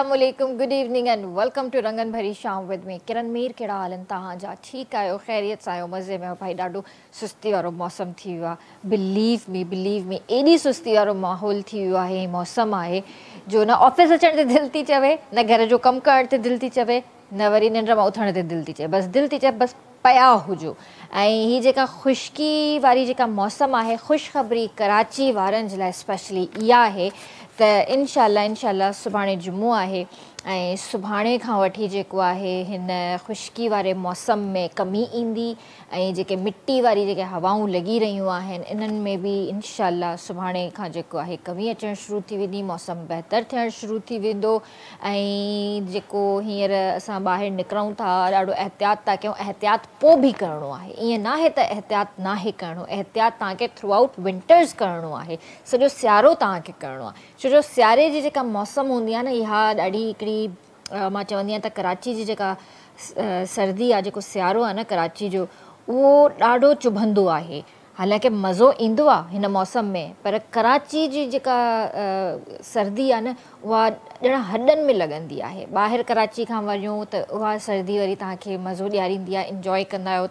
अस्सलामुअलैकुम, good evening and welcome to रंगन भरी शाम विद मी किरण मीर। कहिड़ा हाल आहिनि तव्हांजा? ठीकु आहियो? ख़ैरियत सां आहियो? मज़े में? भाई ॾाढो सुस्ती वारो मौसम थी वियो आहे। बिलीव मी एॾी सुस्ती वारो माहौल थी वियो आहे, मौसम आहे जो न ऑफिस अचण ते दिलि थी चवे, न घर जो कमु करण ते दिलि थी चवे, न वरी निंड मां उथण ते दिलि थी चवे। बसि दिलि थी चवे बसि पिया हुजो। ऐं हीअ जेका ख़ुश्की वारी जेका मौसम आहे, ख़ुशख़बरी कराची वारनि जे लाइ स्पेशली इहा आहे त इंशाल्लाह सुभाणे जुमो आहे ऐं सुभाणे खां वठी जेको आहे हिन ख़ुश्की वारे मौसम में कमी ईंदी ऐं जेके मिटी वारी जेके हवाऊं लॻी रहियूं आहिनि इन्हनि में बि इंशाल्लाह सुभाणे खां जेको आहे कमी अचणु शुरू थी वेंदी, मौसम बहितर थियणु शुरू थी वेंदो। ऐं जेको हींअर असां ॿाहिरि निकिरूं था ॾाढो एहतियात था कयूं। एहतियात पोइ बि करिणो आहे, ईअं न आहे त एहतियात नाहे करिणो। एहतियात तव्हांखे थ्रू आउट विंटर्स करिणो आहे, सॼो सियारो तव्हांखे करिणो आहे। छो जो सियारे जी जेका मौसम हूंदी आहे न, इहा ॾाढी हिकिड़ी मां चवंदी आहियां त कराची जी जेका सर्दी आहे, जेको सियारो आहे न कराची जो, उहो ॾाढो चुभंदो आहे। हालांकि मज़ो ईंदो आहे हिन मौसम में, पर कराची जी जेका सर्दी आहे न उहा ॼण हॾनि में लॻंदी आहे। ॿाहिरि कराची खां वञूं त उहा सर्दी वरी तव्हांखे मज़ो ॾियारींदी आहे, इंजॉय कंदा आहियो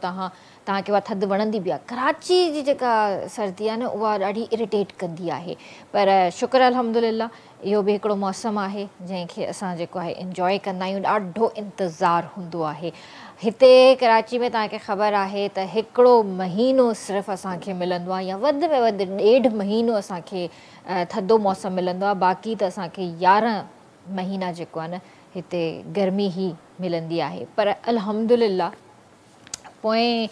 तव्हांखे उहा थधि वणंदी बि आहे। कराची जी जेका सर्दी आहे न उहा ॾाढी इरिटेट कंदी आहे, पर शुक्र अल्हम्दुलिल्लाह इहो बि हिकिड़ो मौसम आहे जंहिंखे असां जेको आहे इंजॉय कंदा आहियूं। ॾाढो इंतज़ारु हूंदो आहे हिते कराची में। तव्हांखे ख़बर आहे त हिकिड़ो महीनो सिर्फ़ु असांखे मिलंदो आहे, या वधि में वधि 1.5 महीनो असांखे थधो मौसम मिलंदो आहे। बाक़ी त असांखे 11 महीना जेको आहे न हिते गर्मी ई मिलंदी आहे। पर अल्हम्दुलिल्लाह पोएं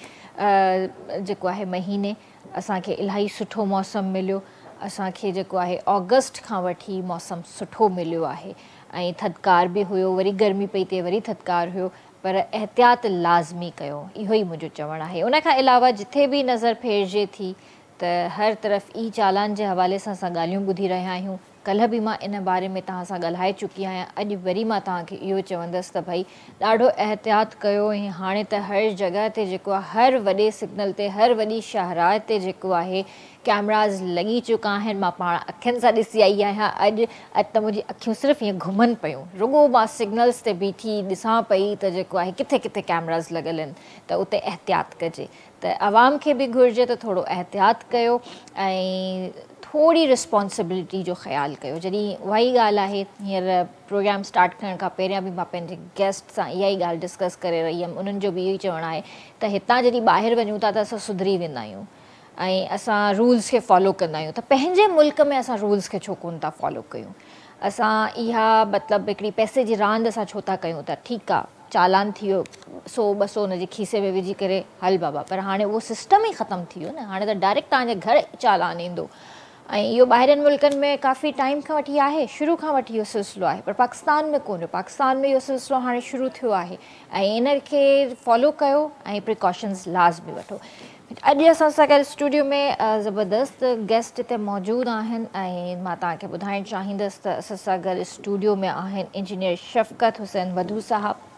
जेको आहे महीने असांखे इलाही सुठो मौसम मिलियो। असांखे जेको आहे ऑगस्ट खां वठी मौसम सुठो मिलियो आहे ऐं थधिकार बि हुयो, वरी गर्मी पई थिए, वरी थधिकार हुयो, पर एहतियात लाज़मी कयो, इहो ई मुंहिंजो चवणु आहे। उन खां अलावा जिथे बि नज़र फेरिजे थी त हर तरफ़ ई चालान जे हवाले सां असां ॻाल्हियूं ॿुधी रहिया आहियूं। कल्ह बि मां इन बारे में तव्हां सां ॻाल्हाए चुकी आहियां। अॼु वरी मां तव्हांखे इहो चवंदसि त भई ॾाढो एहतियात कयो। ऐं हाणे त हर जॻह ते जेको आहे, हर वॾे सिग्नल ते, हर वॾी शाहराह ते जेको आहे कैमराज़ लॻी चुका आहिनि। मां पाण अखियुनि सां ॾिसी आई आहियां। अॼु त मुंहिंजी अखियूं सिर्फ़ु ईअं घुमनि पियूं, रुॻो मां सिग्नल्स ते बीठी ॾिसां पई त जेको आहे किथे किथे कैमराज़ लॻल आहिनि, त उते एहतियात कजे। त आवाम खे बि घुरिजे त थोरो एहतियात कयो ऐं थोरी रिस्पॉन्सिबिलिटी जो ख़्यालु कयो। जॾहिं उहा ई ॻाल्हि आहे, हींअर प्रोग्राम स्टार्ट करण खां पहिरियां बि मां पंहिंजे गेस्ट सां इहा ई ॻाल्हि डिस्कस करे रही हुअमि। उन्हनि जो बि इहो ई चवणु आहे त हितां जॾहिं ॿाहिरि वञूं था त असां सुधरी वेंदा आहियूं ऐं असां रूल्स खे फॉलो कंदा आहियूं, त पंहिंजे मुल्क में असां रूल्स खे छो कोन था फॉलो कयूं? असां इहा मतिलबु हिकिड़ी पैसे जी रांदि असां छो था कयूं? त ठीकु आहे, चालान थी वियो 100-200 हुनजे खीसे में विझी करे हल बाबा, पर हाणे उहो सिस्टम ई ख़तमु थी वियो न। हाणे त डायरेक्ट तव्हांजे घर चालान ईंदो। ऐं इहो ॿाहिरिनि मुल्कनि में काफ़ी टाइम खां वठी आहे, शुरू खां वठी इहो सिलसिलो आहे, पर पाकिस्तान में कोन्हे। पाकिस्तान में इहो सिलसिलो हाणे शुरू थियो आहे ऐं इन खे फॉलो कयो ऐं प्रिकॉशन्स लाज़मी वठो। अॼु असां सां गॾु स्टूडियो में ज़बरदस्त गेस्ट हिते मौजूदु आहिनि ऐं मां तव्हांखे ॿुधाइणु चाहींदसि त असां सां गॾु स्टूडियो में आहिनि इंजीनियर शफ़क़त हुसैन वधू साहबु,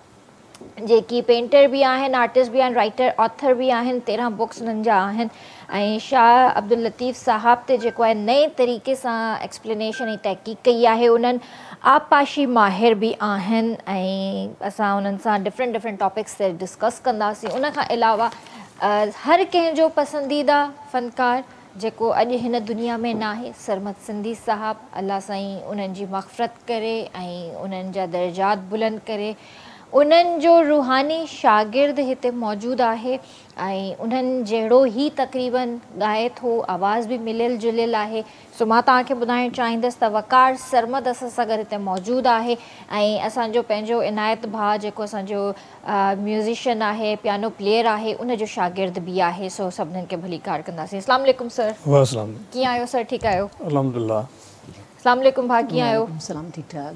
जेकी पेंटर बि आहिनि, आर्टिस्ट बि आहिनि, राइटर ऑथर बि आहिनि, 13 बुक्स हुननि जा आहिनि। ऐं शाह अब्दुल लतीफ़ साहब ते जेको आहे नए तरीक़े सां एक्सप्लेनेशन ऐं तहक़ीक़ कई आहे। उन्हनि आबपाशी माहिर बि आहिनि ऐं असां उन्हनि सां डिफरेंट टॉपिक्स ते डिस्कस कंदासीं। उन खां अलावा हर कंहिंजो पसंदीदा फ़नकार जेको अॼु हिन दुनिया में न आहे, सरमद सिंधी साहब, अल्लाह साईं उन्हनि जी मग़फ़िरत करे ऐं उन्हनि जा दर्जात बुलंद करे। उन्हनि जो रूहानी शागिर्द हिते मौजूदु आहे ऐं उन्हनि जहिड़ो ई तक़रीबन ॻाए थो, आवाज़ बि मिलियल जुलियल आहे। सो मां तव्हांखे ॿुधाइणु चाहींदसि त वक़ार सरमद असां सां गॾु हिते मौजूदु आहे ऐं असांजो पंहिंजो इनायत भाउ जेको असांजो म्यूज़िशियन आहे, पियानो प्लेयर आहे, उनजो शागिर्द बि आहे। सो सभिनीनि खे भली कार कंदासीं। अस्सलाम वालेकुम सर। वालेकुम। कीअं आहियो सर? ठीकु आहियो? अल्हम्दुलिल्लाह। अस्सलाम वालेकुम भाउ, कीअं आहियो? सलाम, ठीक ठाक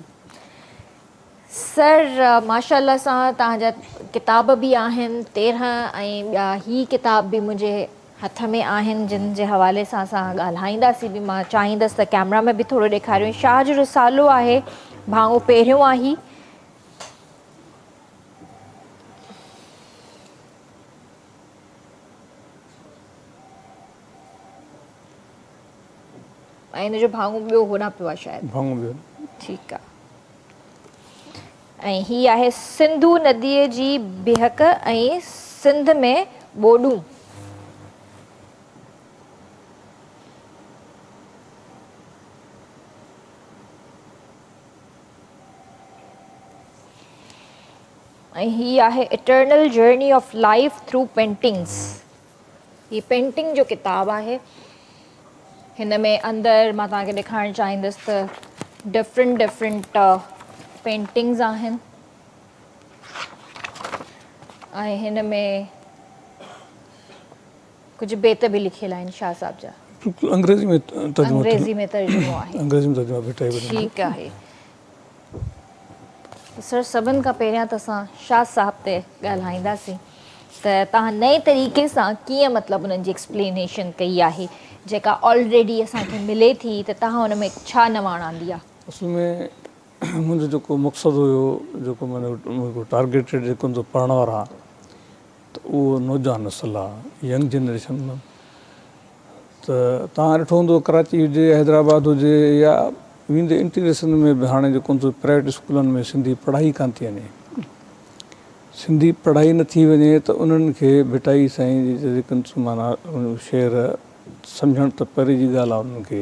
सर। माशाअल्लाह सां तव्हांजा किताब बि आहिनि 13 ऐं ॿिया ही किताब बि मुंहिंजे हथ में आहिनि जिन जे हवाले सां असां ॻाल्हाईंदासीं बि। मां चाहींदसि त कैमरा में बि थोरो ॾेखारियो। शाह जो रिसालो आहे, भाङो पहिरियों आहे। ऐं हिनजो भाङो ॿियो होॾां पियो आहे शायदि। भाङो ॿियो। ठीकु आहे। ऐं ही आहे सिंधु नदीअ जी बिहक ऐं सिंध में ॿोॾूं। ऐं ही आहे eternal journey of life through paintings. ही पेंटिंग जो किताबु आहे। हिन में अंदरि मां तव्हांखे ॾेखारणु चाहींदसि त डिफरेंट पेंटिंग्स आहिनि ऐं हिन में कुझु बेत बि लिखियल आहिनि शाह साहब जा। अंग्रेज़ी में तर्जुमो आहे। अंग्रेज़ी में तर्जुमो भेटाए वञे। ठीकु आहे। सर सभिनि खां पहिरियां त असां शाह साहब ते ॻाल्हाईंदासीं त तव्हां नए तरीक़े सां कीअं मतिलबु उन्हनि जी एक्सप्लेनेशन कई आहे जेका ऑलरेडी असांखे मिले थी, त तव्हां हुन में छा नवाण आंदी आहे? असल में मुंहिंजो जेको मक़सदु हुयो, जेको माना टारगेटेड जेको मुंहिंजो पढ़ण वारा त उहो नौजवान नस्ल आहे, यंग जनरेशन। त तव्हां ॾिठो हूंदो कराची हुजे, हैदराबाद हुजे या वेंदे इंटीग्रेशन में बि हाणे जेको प्राइवेट स्कूलनि में सिंधी पढ़ाई कान थी वञे। सिंधी पढ़ाई न थी वञे त उन्हनि खे भिटाई साईं जी जेको माना शेर सम्झणु त पहिरीं जी ॻाल्हि आहे, उन्हनि खे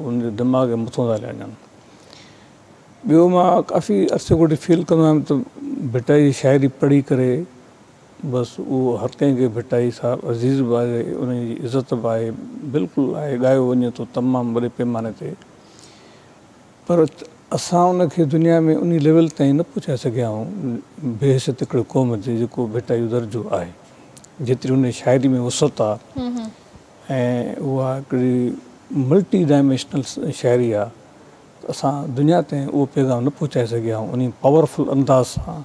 उनजे दिमाग़ जे मथां था हलाइनि। ॿियो मां काफ़ी अरसे खां फील कंदो आहियां त भिटाई जी शाइरी पढ़ी करे बसि उहो हर कंहिंखे भिटाई साहिबु अज़ीज़ बि आहे, उनजी इज़त बि आहे, बिल्कुलु आहे, ॻायो वञे थो तमामु वॾे पैमाने ते। पर असां उनखे दुनिया में उन लेवल ताईं न पहुचाए सघिया आहियूं बेहसियत हिकिड़े क़ौम जे जेको भिटाई जो दर्जो आहे, जेतिरी उन शाइरी में वसत आहे। ऐं उहा हिकिड़ी मल्टी डायमेंशनल शाइरी आहे। असां दुनिया ताईं उहो पैगाम न पहुचाए सघिया आहियूं उन पावरफुल अंदाज़ सां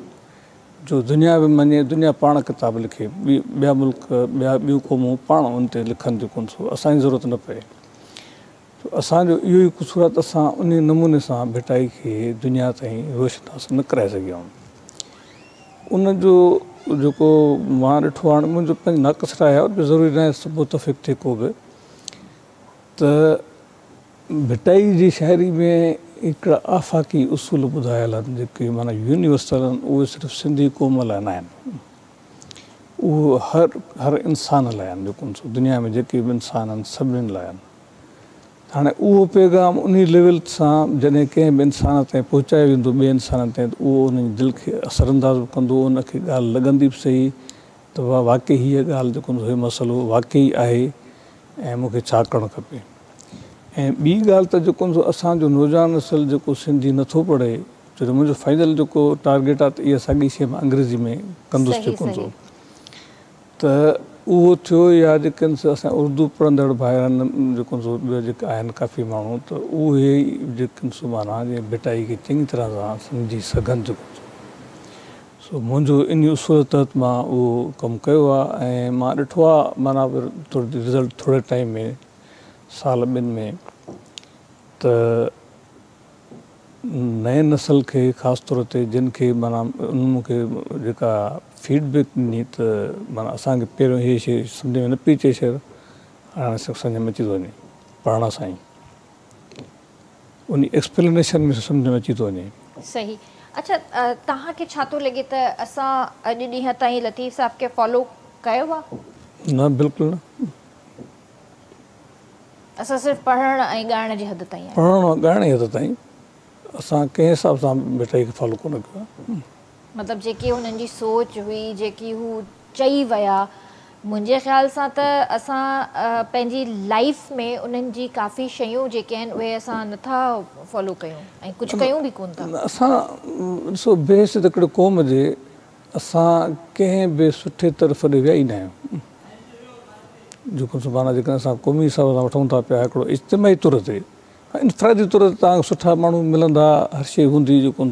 जो दुनिया बि मञे, दुनिया पाण किताब लिखे, ॿिया मुल्क ॿियूं क़ौमूं पाण उन ते लिखनि थियूं, कोन सो असांजी ज़रूरत न पए। असांजो इहो ई कुसूर आहे त असां उन नमूने सां भिटाई खे दुनिया ताईं रोशनास न कराए सघिया आहियूं। उनजो जेको मां ॾिठो आहे, मुंहिंजो पंहिंजो नाक़स आहे और बि ज़रूरी न आहे मुतफ़िक़ थिए को बि, त भिटाई जी शाइरी में हिकिड़ा आफ़ाक़ी उसूल ॿुधायल आहिनि जेके माना यूनिवर्सल आहिनि। उहे सिर्फ़ु सिंधी क़ौम लाइ न आहिनि, उहो हर इंसान लाइ आहिनि। जेको दुनिया में जेके बि इंसान आहिनि सभिनीनि लाइ आहिनि। हाणे उहो पैगाम उन लेवल सां जॾहिं कंहिं बि इंसान ताईं पहुचायो वेंदो, ॿिए इंसान ताईं, त उहो उनजी दिलि खे असरअंदाज़ बि कंदो, उनखे ॻाल्हि लॻंदी बि सही त वाक़ई हीअ ॻाल्हि जेको इहो मसइलो वाक़ई आहे ऐं मूंखे छा करणु खपे। ऐं ॿी ॻाल्हि त जेको असांजो नौजवान नस्ल जेको सिंधी नथो पढ़े, छो जो मुंहिंजो फाइनल जेको टारगेट आहे त इहा साॻी शइ मां अंग्रेज़ी में कंदुसि जेको त उहो थियो। या जेके असां उर्दू पढ़ंदड़ भाइर आहिनि जेको ॿिया जेके आहिनि काफ़ी माण्हू, त उहे जेके माना जीअं भिटाई खे चङी तरह सां सम्झी सघनि। जेको सो मुंहिंजो इन उसूल तहत मां उहो कमु कयो आहे। ऐं मां ॾिठो आहे माना रिज़ल्ट थोरे टाइम में, साल ॿिनि में, त नए नस्ल खे ख़ासि तौर ते जिन खे माना उन मूंखे जेका फीडबैक ॾिनी त माना असांखे पहिरियों इहे शइ सम्झ में न पई अचे, शइ हाणे सम्झ में अची थो वञे पढ़ण सां ई, उन एक्सप्लेनेशन में सम्झ में अची थो वञे। सही। अच्छा, तव्हांखे छा थो लॻे त असां अॼु ॾींहं ताईं लतीफ़ साहब खे फॉलो कयो आहे? न, बिल्कुलु न। असां सिर्फ़ु पढ़ण ऐं ॻाइण जी हद ताईं, पढ़ण ॻाइण जी हद ताईं असां कंहिं हिसाब सां भिटाई खे फॉलो कोन कयो आहे। मतिलबु जेकी हुननि जी सोच हुई, जेकी हू चई विया, मुंहिंजे ख़्याल सां त असां पंहिंजी लाइफ में उन्हनि जी काफ़ी शयूं जेके आहिनि उहे असां नथा फॉलो कयूं ऐं कुझु कयूं बि कोन था। असां ॾिसो बेहसियत हिकिड़े क़ौम जे असां कंहिं बि सुठे तरफ़ ॾे विया ई न आहियूं। जेको माना जेकॾहिं असां क़ौमी हिसाब सां वठूं था पिया हिकिड़ो इज्तिमाही तौर ते, इनफ़रादी तौर ते तव्हांखे सुठा माण्हू मिलंदा, हर शइ हूंदी, जेको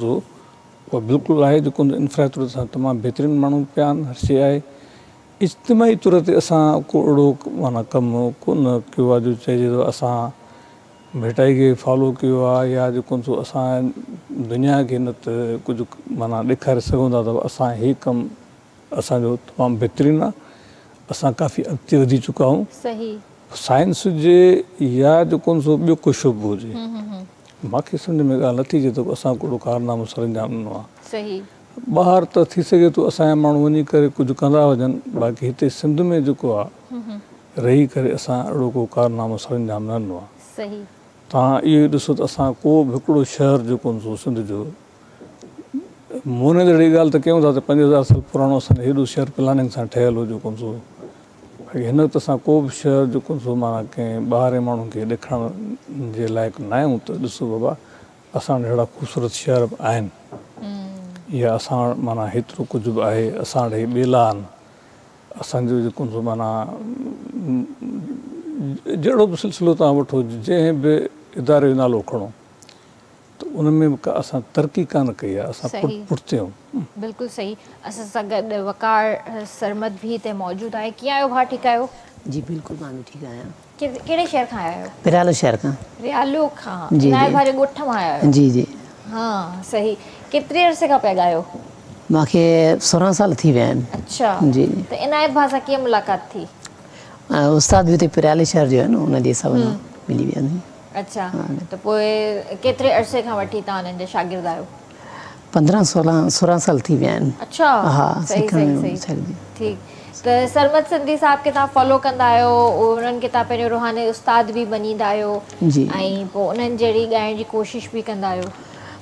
उहा बिल्कुलु आहे। जेको इनफ़रादी तौर सां तमामु बहितरीनु माण्हू पिया आहिनि, हर शइ आहे। इज्तिमाही तौर ते असां को अहिड़ो माना कमु कोन कयो आहे जो चइजे थो असां भिटाई खे फॉलो कयो आहे, या जेको असां दुनिया खे न त कुझु माना ॾेखारे सघूं था त असां हीउ कमु असांजो तमामु बहितरीनु आहे, असां काफ़ी अॻिते वधी चुका आहियूं। सही। साइंस हुजे या जेको ॿियो को शुभ हुजे, मूंखे सम्झ में ॻाल्हि नथी अचे त असां कहिड़ो कारनामो सर अंजाम ॾिनो आहे। सही ॿाहिरि त थी सघे थो असांजा माण्हू वञी करे कुझु कंदा हुजनि, बाक़ी हिते सिंध में जेको आहे रही करे असां अहिड़ो को कारनामो सर अंजाम न ॾिनो आहे। सही तव्हां इहो ई ॾिसो त असां को बि हिकिड़ो शहर जेको हूंदो सिंध जो, मोने त अहिड़ी ॻाल्हि त कयूं था त 5000 साल पुराणो असांजो हेॾो शहर प्लानिंग सां ठहियलु हुओ जेको हूंदो, भई हिन वक़्तु असां को बि शहर जेको हूंदो माना कंहिं ॿाहिरि माण्हुनि खे ॾेखारण जे लाइक़ु न आहियूं। त ॾिसो बाबा असां वटि अहिड़ा ख़ूबसूरत शहर बि आहिनि, या असां वटि माना हेतिरो कुझु बि आहे, असां वटि हे ॿेला आहिनि, असांजो जेको हूंदो माना जहिड़ो बि सिलसिलो तव्हां वठो, जंहिं बि इदारे जो नालो खणो त उन में बि असां तरक़ी कान कई आहे, असां पुठिते आहियूं। बिल्कुलु सही। असां सां गॾु वकार सरमद भी हिते मौजूदु आहे। कीअं आहियो भाउ, ठीकु आहियो? जी बिल्कुलु, मां बि ठीकु आहियां। कहिड़े शहर खां आया आहियो? पिरालो शहर खां। रियालो खां? जी नाए भाउ जे ॻोठ मां आया आहियो? जी जी। हा सही। केतिरे अरसे खां पिया ॻायो? मूंखे 16 साल थी विया आहिनि। अच्छा जी। त इनायत भाउ सां कीअं मुलाक़ात थी? उस्ताद बि हिते पिराले शहर जो आहे न, उन जे हिसाब सां मिली विया आहिनि। अच्छा, त पोइ केतिरे अरसे खां वठी तव्हां हिननि जा शागिर्द आहियो? 15-16 साल थी विया आहिनि। अच्छा हा सही सही सही। ठीकु। त सरमद सिंधी साहब खे तव्हां फॉलो कंदा आहियो, उन्हनि खे तव्हां पंहिंजो रुहानी उस्ताद बि मञींदा आहियो जी, ऐं पोइ उन्हनि जहिड़ी ॻाइण जी कोशिशि बि कंदा आहियो?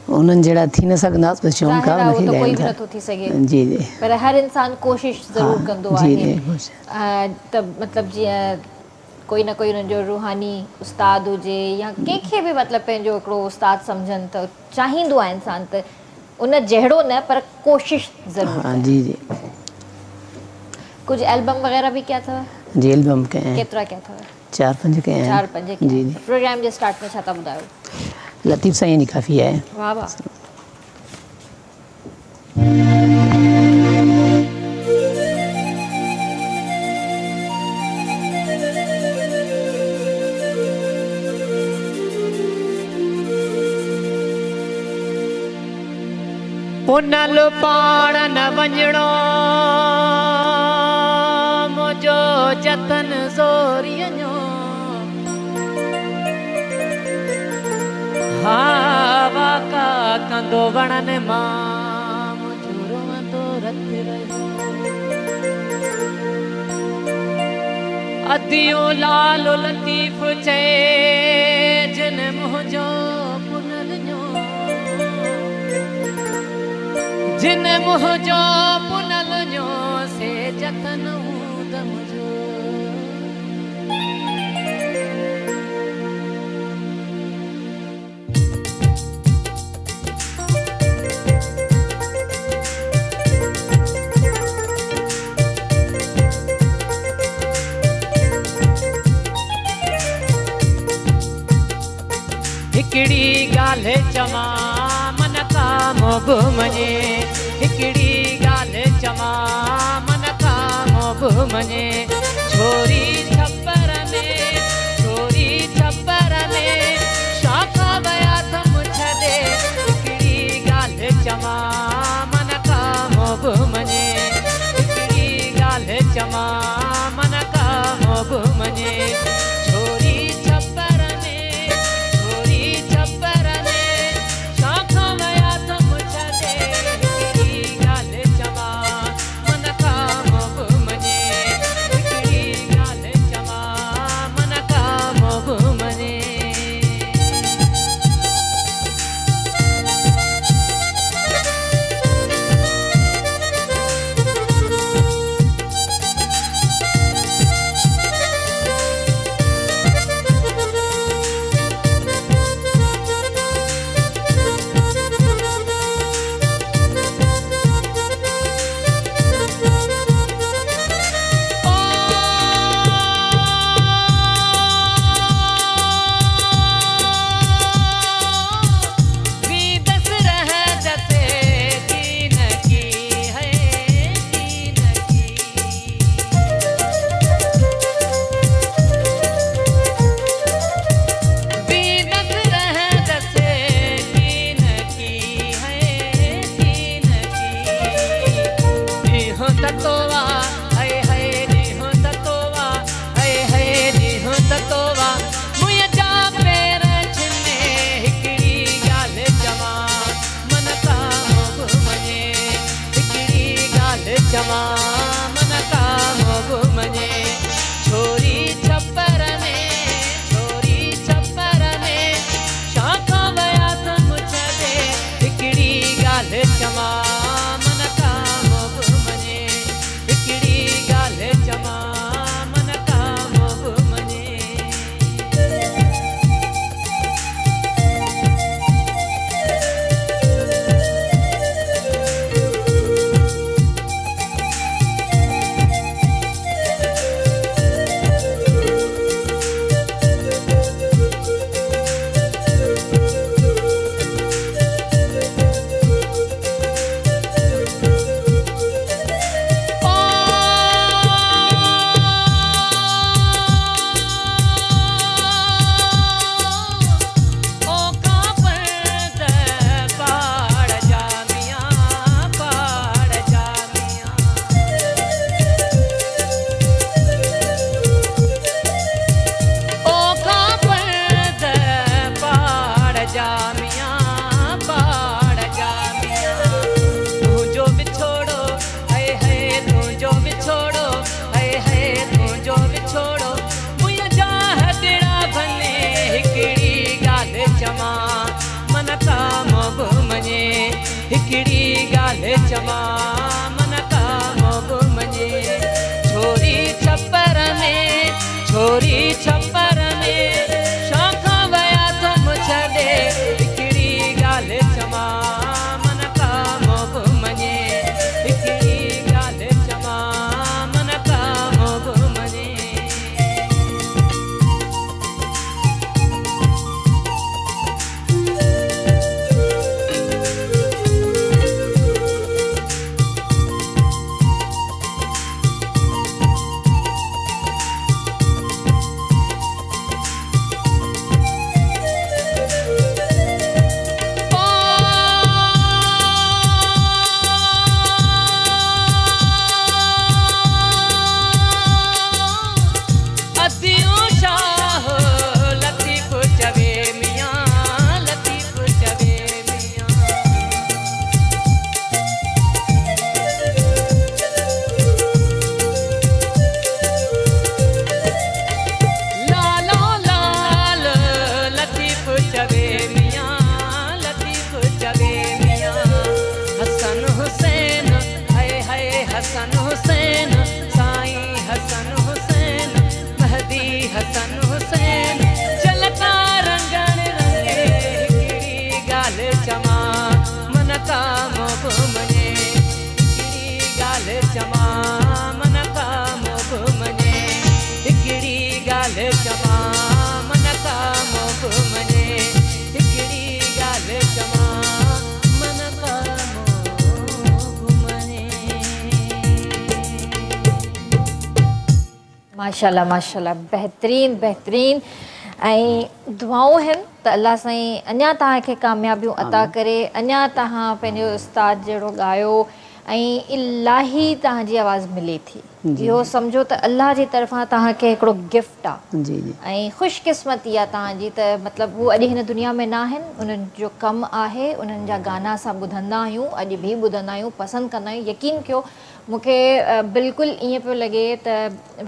उन्हनि जहिड़ा थी न सघंदासीं, पर शौक़ु आहे कोई उनखे बि नथो थी सघे। जी जी। पर हर इंसान कोशिशि ज़रूरु कंदो आहे। त मतिलबु जीअं कोई न कोई हुननि जो रूहानी उस्ताद हुजे या कंहिंखे बि मतिलबु पंहिंजो हिकिड़ो उस्ताद सम्झनि त चाहींदो आहे इंसान त उन जहिड़ो न पर कोशिशि ज़रूरु। हाँ जी जी। कुछ एल्बम वगैरह भी क्या था? जी एल्बम के हैं। केतिरा क्या था? 4-5 के हैं। 4-5 के। जी जी। प्रोग्राम जे स्टार्ट में छा था ॿुधायो? लतीफ़ साईं जी काफ़ी है। वाह वाह। पुनल पाण न वञणो मुंहिंजो जतन ज़ोरियो हा वाका कंदो वणनि मां मुंहिंजो रोअंदो रत रहियो अदियो लाल लतीफ़ चए जिन मुंहिंजो पुनल ञो जिन मुंहिंजो पुनल ञो से जतन दम जो हिकिड़ी ॻाल्हि चवां मन काम बि मञे हिकिड़ी ॻाल्हि चवां मन काम बि मञे छोरी छपर में शाखा वया थम छॾे हिकिड़ी ॻाल्हि चवां मन काम बि मञे हिकिड़ी ॻाल्हि चवां मन काम बि मञे छोरी छपर में शाखा वया थम छॾे हिकिड़ी ॻाल्हि चवां मन काम बि मञे हिकिड़ी ॻाल्हि चवां मन काम बि मञे चमा मन कामो बि मञे छोरी छपर में शौक़ वया तुम छॾे हिकिड़ी ॻाल्हि चमा मन कामो बि मञे हिकिड़ी ॻाल्हि चमा मन कामो बि मञे हसन हुसैन साईं हसन हुसैन महदी हसन हुसैन झलका रंगण रंगे हिकिड़ी ॻाल्हि चमा मन कामो बि मञे हिकिड़ी ॻाल्हि चमा मन कामो बि मञे हिकिड़ी ॻाल्हि चमा मन कामो बि मञे हिकिड़ी ॻाल्हि चमा मन कामो बि मञे माशाल्लाह माशाल्लाह बेहतरीन बेहतरीन ऐं दुआऊं आहिनि त अल्लाह साईं अञा तव्हांखे कामयाबियूं अता करे अञा तव्हां पंहिंजो उस्ताद जहिड़ो ॻायो ऐं इलाही तव्हांजी आवाज़ मिले थी इहो सम्झो त अल्लाह जी तरफ़ां तव्हांखे हिकिड़ो गिफ्ट आहे जी जी ऐं ख़ुशकिस्मती आहे तव्हांजी त मतिलबु हू अॼु हिन दुनिया में न आहिनि उन्हनि जो कमु आहे उन्हनि जा गाना असां ॿुधंदा आहियूं अॼु बि ॿुधंदा आहियूं पसंदि कंदा आहियूं यकीन कयो मूंखे बिल्कुलु ईअं पियो लॻे त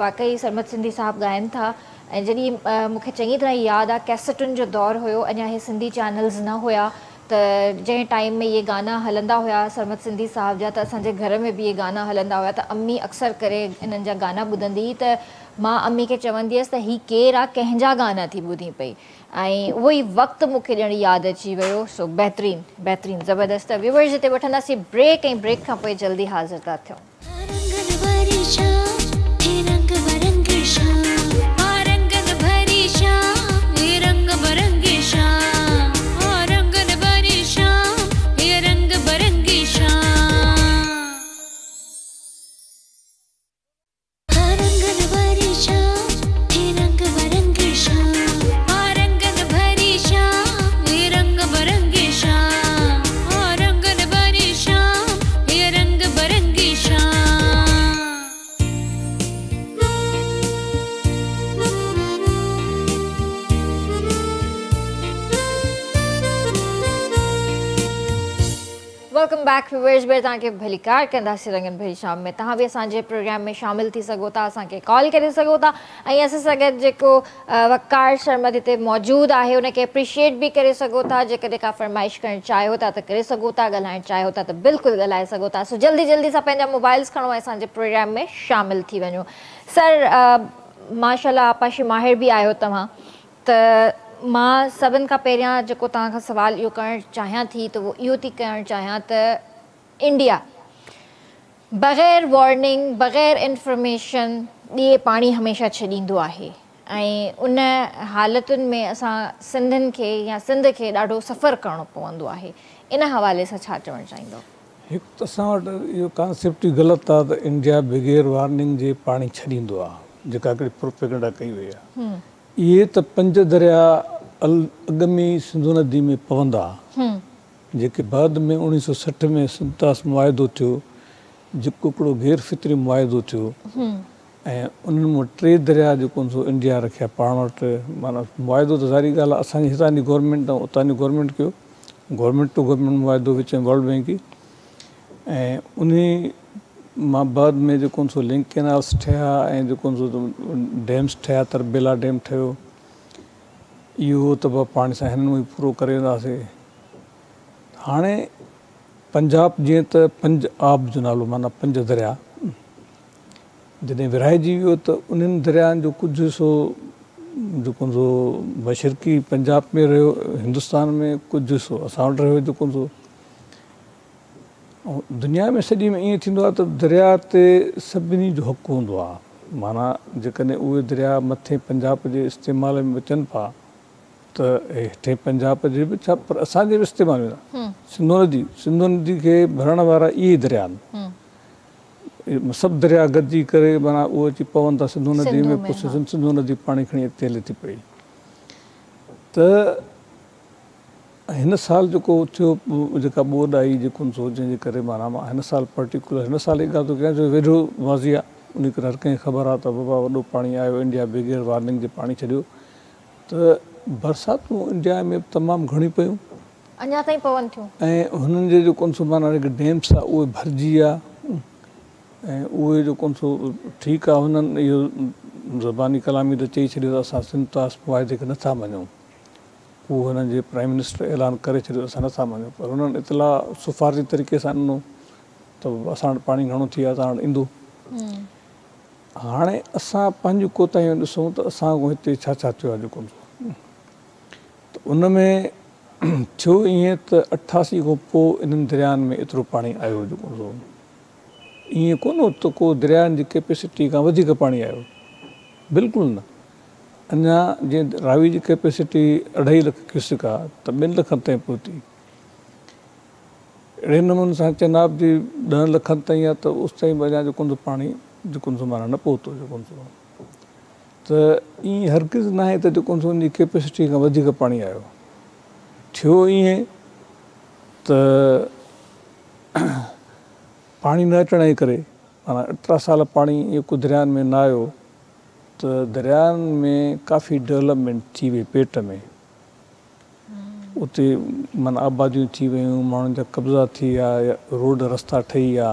वाक़ई सरमद सिंधी साहिबु ॻाइनि था ऐं जॾहिं मूंखे चङी तरह यादि आहे कैसेटुनि जो दौरु हुयो अञा इहे सिंधी चैनल्स न हुया त जंहिं टाइम में इहे गाना हलंदा हुया सरमद सिंधी साहिब जा त असांजे घर में बि इहे गाना हलंदा हुया त अम्मी अक्सर करे इन्हनि जा गाना ॿुधंदी हुई त मां अम्मी खे चवंदी हुअसि त हीअ केरु आहे कंहिंजा गाना थी ॿुधी पई ऐं उहो ई वक़्तु मूंखे ॼण यादि अची वियो सो बहितरीनु बहितरीनु ज़बरदस्त व्यूअर्स हिते वठंदासीं ब्रेक ऐं ब्रेक खां पोइ जल्दी हाज़िर था थियूं वेलकम बैक व्यूअर्स बेर तव्हांखे भलीकार कंदासीं रंगन भरी शाम में तव्हां बि असांजे प्रोग्राम में शामिल थी सघो था असांखे कॉल करे सघो था ऐं असां सां गॾु जेको वकार शर्मा हिते मौजूदु आहे उनखे अप्रिशिएट बि करे सघो था जेकॾहिं का फरमाइश करणु चाहियो था त करे सघो था ॻाल्हाइणु चाहियो था त बिल्कुलु ॻाल्हाए सघो था सो जल्दी जल्दी सां पंहिंजा मोबाइल्स खणो ऐं असांजे प्रोग्राम में शामिल थी वञो सर माशाल्लाह आपाशी माहिर बि आहियो तव्हां त मां सभिनि खां पहिरियां जेको तव्हांखां सुवाल इहो करणु चाहियां थी त उहो इहो थी करणु चाहियां त इंडिया बग़ैर वॉर्निंग बग़ैर इंफॉर्मेशन ॿिए पाणी हमेशह छॾींदो आहे ऐं उन हालतुनि में असां सिंधियुनि खे या सिंध खे ॾाढो सफ़र करिणो पवंदो आहे इन हवाले सां छा चवणु चाहींदो हिकु त असां वटि इहो कॉन्सेप्ट ई ग़लति आहे त इंडिया बग़ैर वार्निंग जे पाणी छॾींदो आहे जेका हिकिड़ी प्रोपेगेंडा कई वई आहे इहे त 5 दरिया अॻमी सिंधु नदी में पवंदा जेके बाद में 1960 में संतास मुआइदो थियो जेको हिकिड़ो गैर फितरी मुआइदो थियो ऐं उन्हनि मां 3 दरिया जेको इंडिया रखिया पाण वटि माना मुआइदो त ज़ारी ॻाल्हि आहे असांजी हितां जी गवर्नमेंट ऐं उतां जी गवर्नमेंट कयो गवर्नमेंट टू गवर्नमेंट मुआइदो विच में वर्ल्ड बैंक ऐं उन मां बाद में जेको लिंक कैनाल्स ठहिया ऐं जेको डैम्स ठहिया तरबेला डैम ठहियो इहो त पाणी सां हिननि में पूरो करे वेंदासीं हाणे पंजाब जीअं त पंज आब जो नालो माना पंज दरिया जॾहिं विरहाइजी वियो त उन्हनि दरियानि जो कुझु हिसो जेको मशरक़ी पंजाब में रहियो, हिंदुस्तान में कुझु हिसो असां वटि रहियो जेको ऐं दुनिया में सॼी में ईअं थींदो आहे त दरिया ते सभिनी जो हक़ु हूंदो आहे। माना जेकॾहिं उहे दरिया मथे पंजाब जे इस्तेमाल में अचनि पिया त हेठे पंजाब जे बि छा पर असांजे बि इस्तेमालु में सिंधु नदी खे भरण वारा इहे ई दरिया आहिनि। सभु दरिया गॾिजी करे माना उहे अची पवनि था सिंधु नदी में, पोइ सिंधु नदी पाणी खणी अॻिते हले थी पई। त हिन साल जेको थियो जेका ॿोॾि आई जेको जंहिंजे करे माना मां हिन साल पर्टिकुलर हिन साल जी ॻाल्हि थो कयां जो वेझो वाज़ी आहे, उन करे हर कंहिंखे ख़बर आहे त बाबा वॾो पाणी आयो, इंडिया बग़ैर वार्निंग जे पाणी छॾियो। त बरसातूं इंडिया में तमामु घणी पियूं, अञा ताईं पवनि थियूं, ऐं हुननि जे जेको माना जेके डेम्स आहे उहे भरिजी विया ऐं उहे जेको ठीकु आहे। हुननि इहो ज़बानी कलामी त चई छॾियो त असां सिंतास मुआइदे खे नथा मञूं, उहो हुननि जे प्राइम मिनिस्टर ऐलान करे छॾियो असां नथा मञूं, पर हुननि इतला सिफ़ारती तरीक़े सां ॾिनो त असां वटि पाणी घणो थी वियो आहे, असां वटि ईंदो। हाणे असां पंहिंजूं कोताहियूं ॾिसूं त असां हिते छा छा थियो आहे जेको त उन में थियो ईअं त 88 खां पोइ इन्हनि दरियानि में एतिरो पाणी आयो जेको ईअं कोन त को दरियानि जी कैपेसिटी खां वधीक पाणी आयो, बिल्कुलु न। अञा जीअं रावी जी कैपेसिटी 2.5 लख क्यूसिक आहे त 2 लखनि ताईं पहुती। अहिड़े नमूने सां चेनाब जी 10 लखनि ताईं आहे त उस ताईं बि अञा जेको पाणी जेको माना न पहुतो जेको त ईअं हरगिज़ न आहे त जेको उनजी कैपेसिटी खां वधीक पाणी आयो। थियो ईअं त पाणी न अचण जे करे माना 18 साल पाणी ईअं दरियानि में न आयो त दरियानि में काफ़ी डेवलपमेंट थी वई पेट में, उते माना आबादियूं थी वियूं, माण्हुनि जा कब्ज़ा थी विया, रोड रस्ता ठही विया।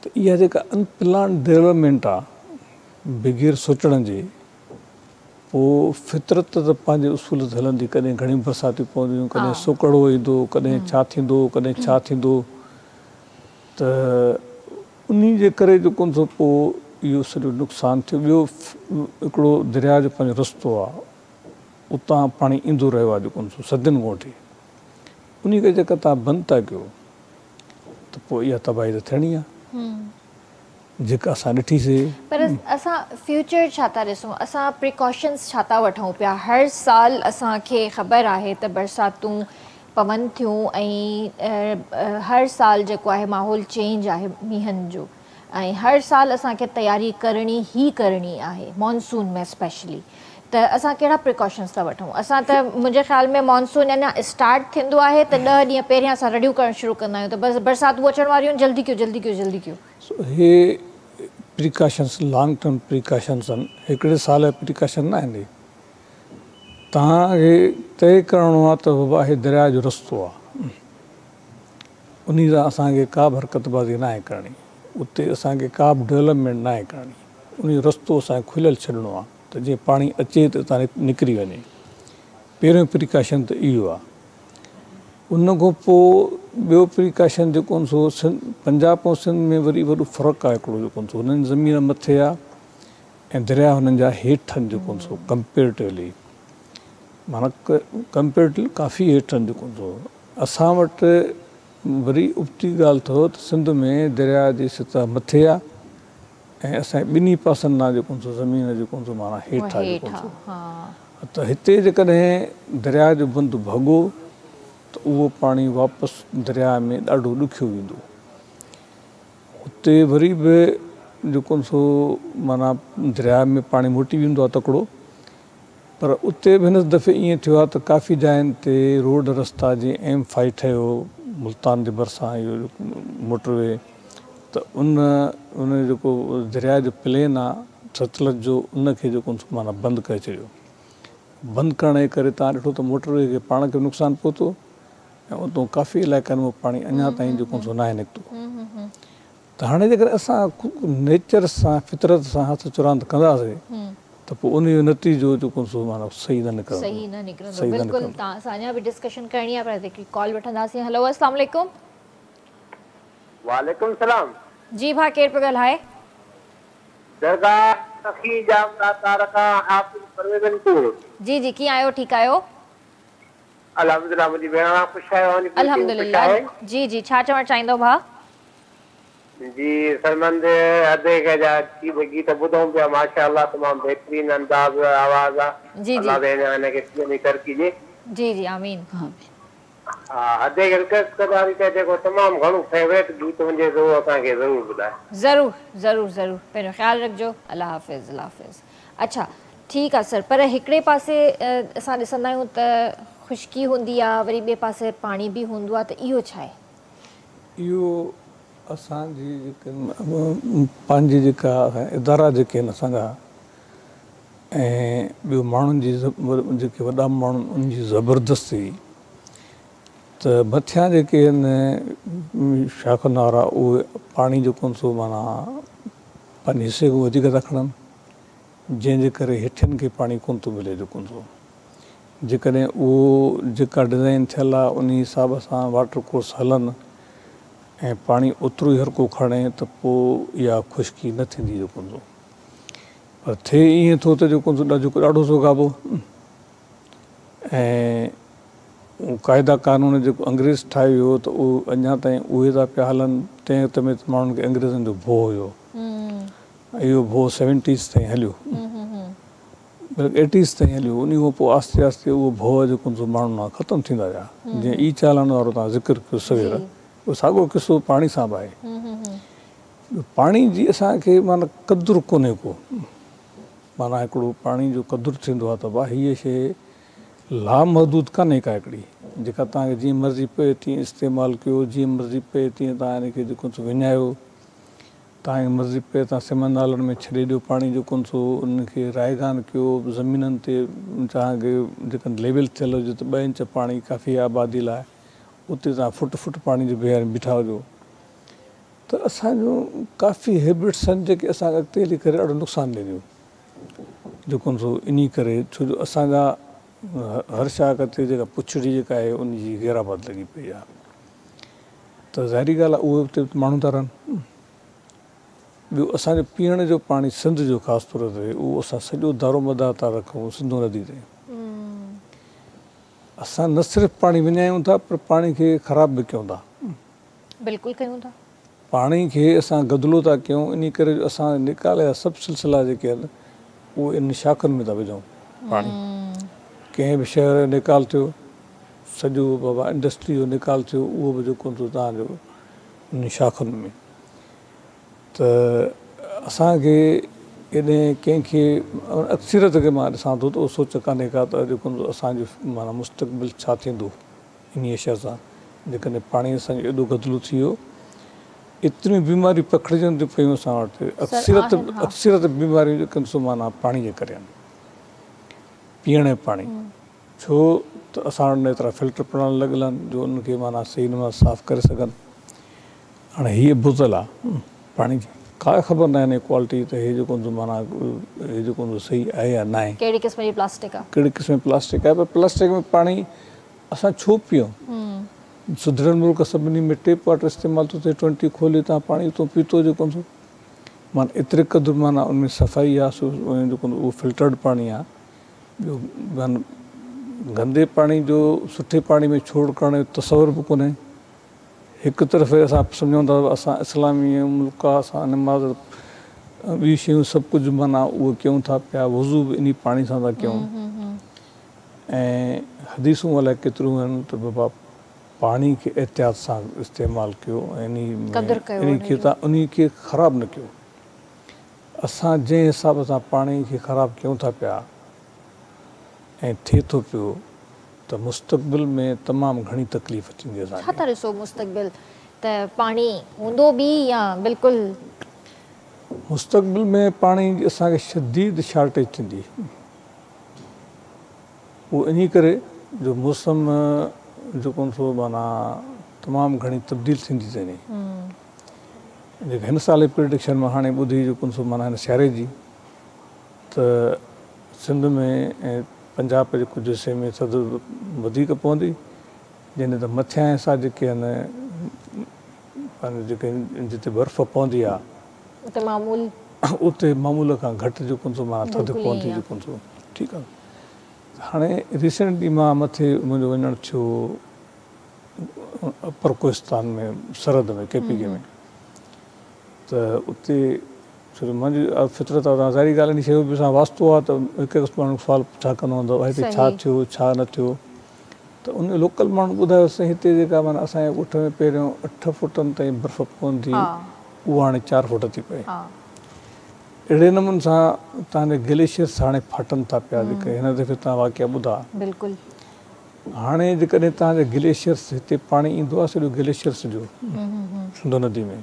त इहा जेका अनप्लान डेवलपमेंट आहे बग़ैर सोचण जे, पोइ फितरत त पंहिंजे उसूल ते हलंदी, कॾहिं घणी बरसातियूं पवंदियूं, कॾहिं सोकड़ो ईंदो, कॾहिं छा थींदो, कॾहिं छा थींदो। त उन जे करे जेको पोइ इहो सॼो नुक़सानु थियो। ॿियो हिकिड़ो दरिया जो पंहिंजो रस्तो आहे, उतां पाणी ईंदो रहियो आहे जेको सदियुनि खां वठी, उन खे जेका तव्हां बंदि था कयो त पोइ इहा तबाही त थियणी आहे जेका असां ॾिठीसीं। पर असां फ्यूचर छा था ॾिसूं, असां प्रिकॉशन्स छा था वठूं पिया? हर साल असांखे ख़बर आहे त बरसातूं पवनि थियूं ऐं हर साल जेको आहे माहौल चेंज आहे मींहनि जो, ऐं हर साल असांखे तयारी करणी ई करणी आहे, मॉनसून में स्पेशली। त असां कहिड़ा प्रिकॉशन्स था वठूं? असां त मुंहिंजे ख़्याल में मॉनसून अञा स्टार्ट थींदो आहे त 10 ॾींहं पहिरियां असां रड़ियूं करणु शुरू कंदा आहियूं त बसि बरसातूं अचण वारियूं आहिनि, जल्दी कयो जल्दी कयो जल्दी कयो। हे प्रिकॉशन्स लॉन्ग टर्म प्रिकॉशन्स आहिनि, हिकिड़े साल जा प्रिकॉशन न आहिनि। तव्हांखे तय करिणो आहे त बाबा हे दरिया जो रस्तो आहे, उन सां असांखे का बि हरकतबाज़ी न आहे करणी, उते असांखे का बि डेवलपमेंट न आहे करणी, उन जो रस्तो असांखे खुलियल छॾिणो आहे त जीअं पाणी अचे त उतां निकिरी वञे। पहिरियों प्रिकॉशन त इहो आहे। उन खां पोइ ॿियो प्रिकॉशन जेको सो पंजाब ऐं सिंध में वरी वॾो फ़र्क़ु आहे हिकिड़ो जेको हुननि ज़मीन मथे आहे ऐं दरिया हुननि जा हेठि आहिनि जेको कंपेरेटिवली, माना कंपेरेटिवली काफ़ी हेठि आहिनि जेको असां वटि वरी उबती ॻाल्हि अथव त सिंध में दरिया जी सतह मथे आहे ऐं असांजे ॿिन्ही पासनि खां जेको ज़मीन जेको माना हेठि आहे जेको त हिते जेकॾहिं दरिया जो बंदि भॻो त उहो पाणी वापसि दरिया में ॾाढो ॾुखियो ईंदो। हुते वरी बि जेको सो माना दरिया में पाणी मोटी वेंदो आहे तकिड़ो, पर उते बि हिन दफ़े ईअं थियो आहे त काफ़ी जायुनि ते रोड रस्ता जीअं M5 ठहियो मुल्तान जे भरिसां इहो मोटरवे, त उन जेको दरिया जो प्लेन आहे सतलज जो, उनखे जेको माना बंदि करे छॾियो। बंदि करण जे करे तव्हां ॾिठो त मोटरवे खे पाण खे नुक़सानु पहुतो ऐं उतां काफ़ी इलाइक़नि में पाणी अञा ताईं जेको सो न आहे निकितो। त हाणे जेकर असां नेचर सां फितरत सां हथ चुरांद कंदासीं त त पोइ उन जो नतीजो जेको सो माना सही न निकिरंदो। सही न निकिरंदो, बिल्कुलु। तव्हां सां अञा बि डिस्कशन करणी आहे, पर हिकिड़ी कॉल वठंदासीं। हेलो, अस्सलाम वालेकुम। वालेकुम सलाम। जी भाउ, केरु पियो ॻाल्हाए? दरगाह सखी जाम तारका हाफिज़ परवेज़नपुर। जी जी, कीअं आहियो? ठीकु आहियो? अल्हम्दुलिल्लाह, मुंहिंजी भेण ख़ुशि आहियो? अल्हम्दुलिल्लाह। जी जी, छा चवणु चाहींदो भाउ? जी, सरमंद अदे के जा गीत ॿुधूं पिया, माशाअल्लाह तमामु बहितरीन अंदाज़ आवाज़ आहे। जी जी अल्लाह हिन खे कीअं कर कीजे। जी जी, आमीन। हा, अदे रिक्वेस्ट कंदासीं त जेको तमामु घणो फेवरेट गीत हुजे तो असांखे ज़रूरु ॿुधाए। ज़रूरु ज़रूरु ज़रूरु, पंहिंजो ख़्यालु रखिजो। अल्लाह हाफ़िज़, अल्लाह हाफ़िज़। अच्छा, ठीकु आहे सर, पर हिकिड़े पासे असां ॾिसंदा आहियूं त ख़ुश्की हूंदी आहे, वरी ॿिए पासे पाणी बि हूंदो आहे, त इहो छा आहे? इहो असांजी जेके पंहिंजी जेका इदारा जेके आहिनि असांजा, ऐं ॿियो माण्हुनि जी जेके वॾा माण्हू उन्हनि जी ज़बरदस्ती, त मथियां जेके आहिनि शाखनार आहे उहे पाणी जेको सो माना पंहिंजे हिसे खां वधीक था खणनि, जंहिंजे करे हेठियुनि खे पाणी कोन थो मिले जेको सो। जेकॾहिं उहो जेका डिज़ाइन थियल आहे उन हिसाब सां वाटर कोर्स हलनि ऐं पाणी ओतिरो ई हर को खणे, त पोइ इहा ख़ुश्की न थींदी जेको सो। पर थिए ईअं थो त जेको सो ॾाढो सो गाबो, ऐं क़ाइदा कानून जेको अंग्रेज़ ठाहियो हुयो त उहो अञा ताईं उहे था पिया हलनि। तंहिं त में माण्हुनि खे अंग्रेज़नि जो भउ हुयो, इहो भउ 70s ताईं हलियो, 80s ताईं हलियो। उन खां पोइ आस्ते आस्ते उहो भउ जेको सो माण्हुनि मां ख़तमु थींदा विया। जीअं ई चालान वारो तव्हां ज़िक्र कयो सवेर, उहो साॻियो किसो पाणी सां बि आहे। पाणी जी असांखे माना क़दुरु कोन्हे को, माना हिकिड़ो पाणी जो क़दुरु थींदो आहे त वाह हीअ शइ लामहदूद कान्हे का हिकिड़ी, जेका तव्हांखे जीअं मर्ज़ी पए तीअं इस्तेमालु कयो, जीअं मर्ज़ी पए तीअं तव्हां हिनखे जेको सो विञायो, तव्हांखे मर्ज़ी पए तव्हां सिमन नालनि में छॾे ॾियो पाणी जेको सो, उनखे रायगान कयो, ज़मीननि ते तव्हांखे जेका लेवल थियल हुजे त 2 इंच पाणी काफ़ी आहे आबादी लाइ, उते तव्हां फुट पाणी जे बीहर बीठा हुजो। त असांजो काफ़ी हैबिट्स आहिनि जेके असांखे अॻिते हली करे ॾाढो नुक़सानु ॾींदियूं जेको सो। इन करे छो जो असांजा हर शाख ते जेका पुछड़ी जेका आहे उनजी गैराबाद लॻी पई आहे, त ज़ाहिरी ॻाल्हि आहे उहे उते माण्हू था रहनि। ॿियो असांजो पीअण जो पाणी सिंध जो ख़ासि तौर ते उहो असां सॼो दारोमदार था रखूं सिंधू नदी ते। असां न सिर्फ़ु पाणी विञायूं था, पर पाणी खे ख़राबु बि कयूं था। बिल्कुलु कयूं था। पाणी खे असां गदिलो था कयूं, इन करे असां निकाले जा सभु सिलसिला जेके आहिनि उहे इन शाखुनि में था विझूं। पाणी कंहिं बि शहर जो निकाल थियो, सॼो बाबा इंडस्ट्री जो निकाल थियो, उहो बि जेको तव्हांजो इन शाखुनि में। त असांखे एॾे कंहिंखे अक्सरियत खे मां ॾिसां थो त उहो सोच कान्हे का त जेको असांजो माना मुस्तक़बिल छा थींदो इन शइ सां, जेकॾहिं पाणी असांजो एॾो गदिलो थी वियो। एतिरियूं बीमारियूं पखिड़िजनि थियूं पियूं असां वटि, अक्सरियत बीमारियूं जेके सो माना पाणी जे करे आहिनि, पीअण जो पाणी। छो त असां वटि एतिरा फिल्टर प्रणाली लॻियल आहिनि जो उनखे माना सही नमूने साफ़ु करे सघनि। हाणे हीअ बोतल आहे पाणी जी, का ख़बर न आहे क्वालिटी त हे जेको माना हे जेको सही आहे या न आहे, कहिड़ी क़िस्म जी प्लास्टिक आहे, कहिड़ी क़िस्म जी प्लास्टिक आहे। पर प्लास्टिक में पाणी असां छो पीऊं? सुधरियल मुल्क सभिनी में टेप वाटर इस्तेमालु थो थिए, 20 खोले तव्हां पाणी तो पीतो जेको माना एतिरे क़दुरु माना उनमें सफ़ाई आहे, जेको उहो फिल्टर्ड पाणी आहे। ॿियो माना गंदे पाणी जो सुठे पाणी में छोड़ करण जो तसवुर बि कोन्हे। हिकु तरफ़ असां सम्झूं था असां इस्लामी मुल्क आहे, असां नमाज़ ॿियूं शयूं सभु कुझु माना उहे कयूं था पिया, वज़ू बि इन पाणी सां था कयूं। ऐं हदीसूं अलाए केतिरियूं आहिनि त बाबा पाणी खे एहतियात सां इस्तेमालु कयो ऐं उन खे ख़राबु न कयो। असां जंहिं हिसाब सां पाणी खे ख़राबु कयूं था पिया ऐं थिए थो पियो त मुस्तक़बिल में तमामु घणी तकलीफ़ थींदी असांखे। छा था ॾिसो मुस्तक़बिल त पाणी हूंदो बि या बिल्कुलु? मुस्तक़बिल में पाणी जी असांखे शदीद शॉर्टेज थींदी, उहो इन करे जो मौसम जेको सो माना तमामु घणी तब्दील थींदी थी वञे। जेके हिन साल जी प्रिडिक्शन मां हाणे ॿुधी जेको सो माना हिन सियारे जी, त सिंध में ऐं पंजाब जे कुझु हिसे में थधि वधीक पवंदी, जंहिं त मथियां हिसा जेके आहिनि पंहिंजे जेके जिते बर्फ़ पवंदी आहे उते मामूल उते मामूल खां घटि जेको माना थधि बिल्कुलु पवंदी ईअं आहे। जेको ठीकु आहे। हाणे रिसेंटली मां मथे मुंहिंजो वञणु थियो अपर कोहिस्तान में सरहद में KPK में, त उते छो मुंहिंजी फितरत आहे ज़ाहिरी ॻाल्हि इन शइ सां वास्तो आहे त हिकु हिकु माण्हू सुवाल छा कंदो हूंदो आहे हिते छा सही। थियो छा न थियो, त उन लोकल माण्हू ॿुधायो साईं हिते जेका माना असांजे ॻोठ में पहिरियों 8 फुटनि ताईं बर्फ़ पवंदी, हा उहा हाणे 4 फुट थी पए। हा अहिड़े नमूने सां तव्हांजे ग्लेशियर्स हाणे फाटनि था पिया, जेके हिन दफ़े तव्हां वाक़िया ॿुधा। बिल्कुलु हाणे जेकॾहिं तव्हांजे ग्लेशियर्स हिते पाणी ईंदो आहे सॼो ग्लेशियर्स जो सिंधु नदी में,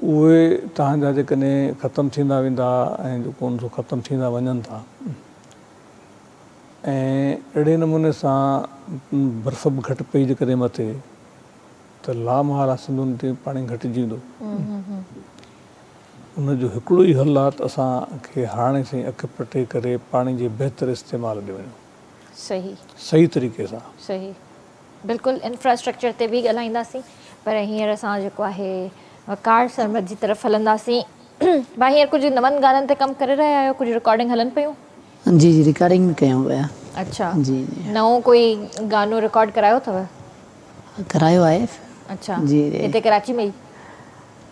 उहे तव्हांजा जेकॾहिं ख़तमु थींदा वेंदा ऐं जेको उन ख़तमु थींदा वञनि था, ऐं अहिड़े नमूने सां बर्फ़ बि घटि पई जेकॾहिं मथे, त लामहारा सिंधु नदी में पाणी घटिजी वेंदो। उनजो हिकिड़ो ई हल आहे त असांखे हाणे साईं अखि पटे करे पाणी जे बहितर इस्तेमालु ॾे वञो, सही सही तरीक़े सां। सही बिल्कुलु इंफ्रास्ट्रक्चर ते बि ॻाल्हाईंदासीं, पर हींअर असां जेको आहे कार सरमद जी तरफ़ हलंदासीं। भाई हींअर कुझु नवनि गाननि ते कमु करे रहिया आहियो, कुझु रिकॉर्डिंग हलनि पियूं? जी जी रिकॉर्डिंग में कयूं पिया। अच्छा जी नओं कोई गानो रिकॉर्ड करायो अथव? करायो आहे। अच्छा जी हिते कराची में ई?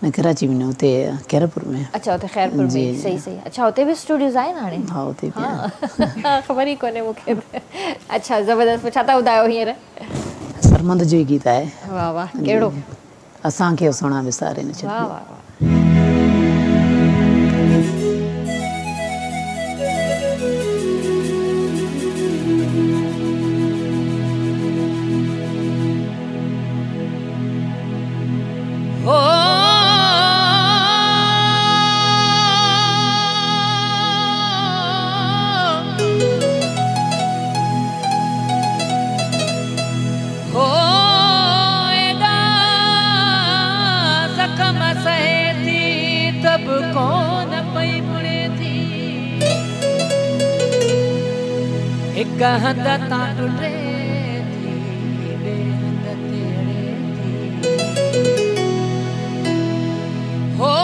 न कराची में न, हुते खैरपुर में। अच्छा हुते खैरपुर में। जी, सही सही। अच्छा हुते बि स्टूडियोज़ आहिनि हाणे? हा हुते पिया। हाँ ख़बर ई कोन्हे मूंखे। अच्छा ज़बरदस्त। छा था ॿुधायो हींअर? सरमंद जो ई गीत आहे। वाह वाह कहिड़ो? असांखे सुहिणा विसारे न वाह छॾियो। वाह वाह। हिक हंध तां टुटे थी, ॿिए हंध तेड़े थी। हो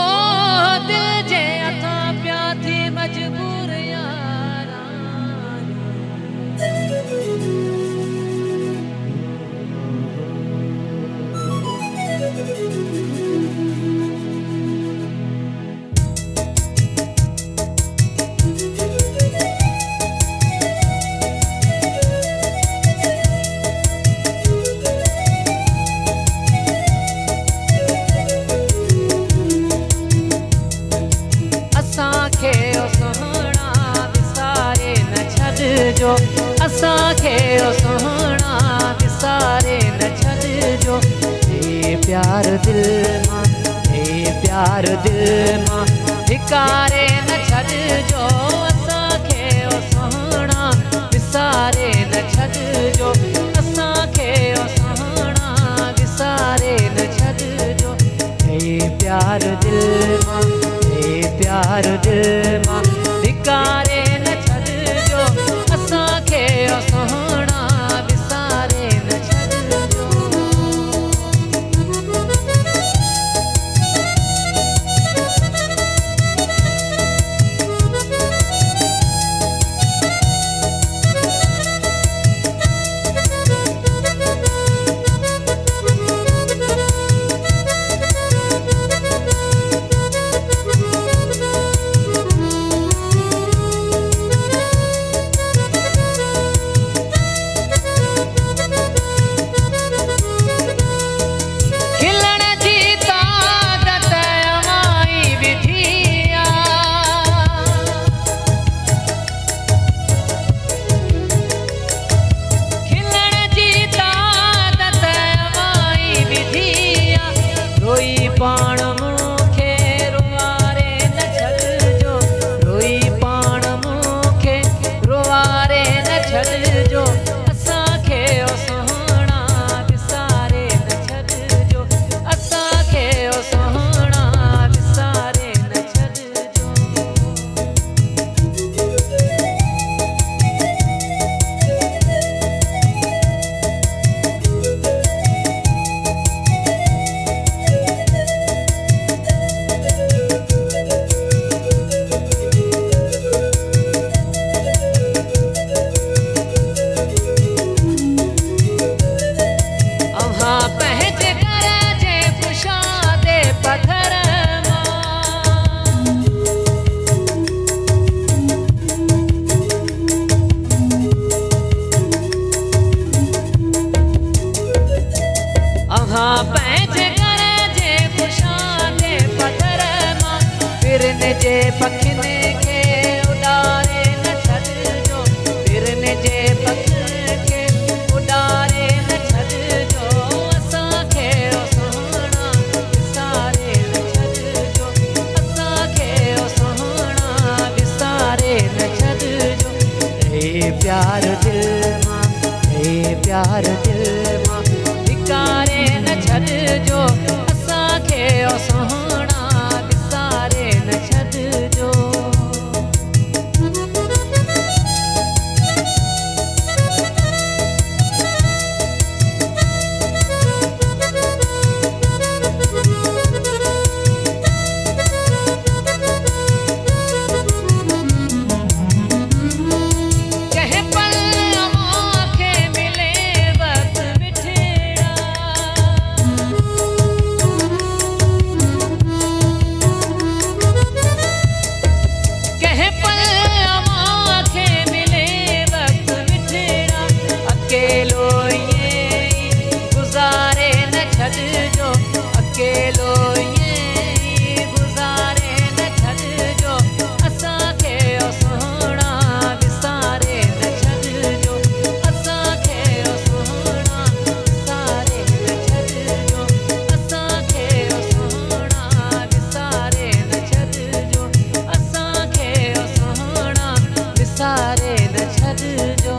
दिल जे हथां पिया थी मजबूर यारा। असांखे ओ सुहिणा विसारे न छॾिजो। हे प्यार दिल मां, हे प्यार दिल मां धिकारे न छॾिजो। असांखे ओ सुहिणा विसारे न छॾिजो। असांखे ओ सुहिणा विसारे न छॾिजो। हे प्यार दिल मां, हे प्यार दिल मां धिकारे न छॾिजो। असांखे ओ सुहिणा विसारे न छॾिजो। पखिने खे उॾारे न छॾिजो फिरने जे पख खे उॾारे न छॾिजो असांखे ओ सुहिणा विसारे न छॾिजो असांखे ओ सुहिणा विसारे न छॾिजो हे प्यार दिल मां हे प्यार दिल मां विकारे न छॾिजो असांखे ओ सुहिणा विसारे न छॾिजो कंहिं पल अमांखे मिले वक़्तु बिठेड़ा कंहिं पल अमांखे मिले वक़्तु बिठेड़ा अकेलो ईअं गुज़ारे न छॾिजो अकेलो ईअं गुज़ारे न छॾिजो असांखे ओ सुहिणा विसारे न छॾिजो असांखे ओ सुहिणा विसारे न छॾिजो असांखे ओ सुहिणा विसारे न छॾिजो असांखे ओ सुहिणा विसारे न छॾिजो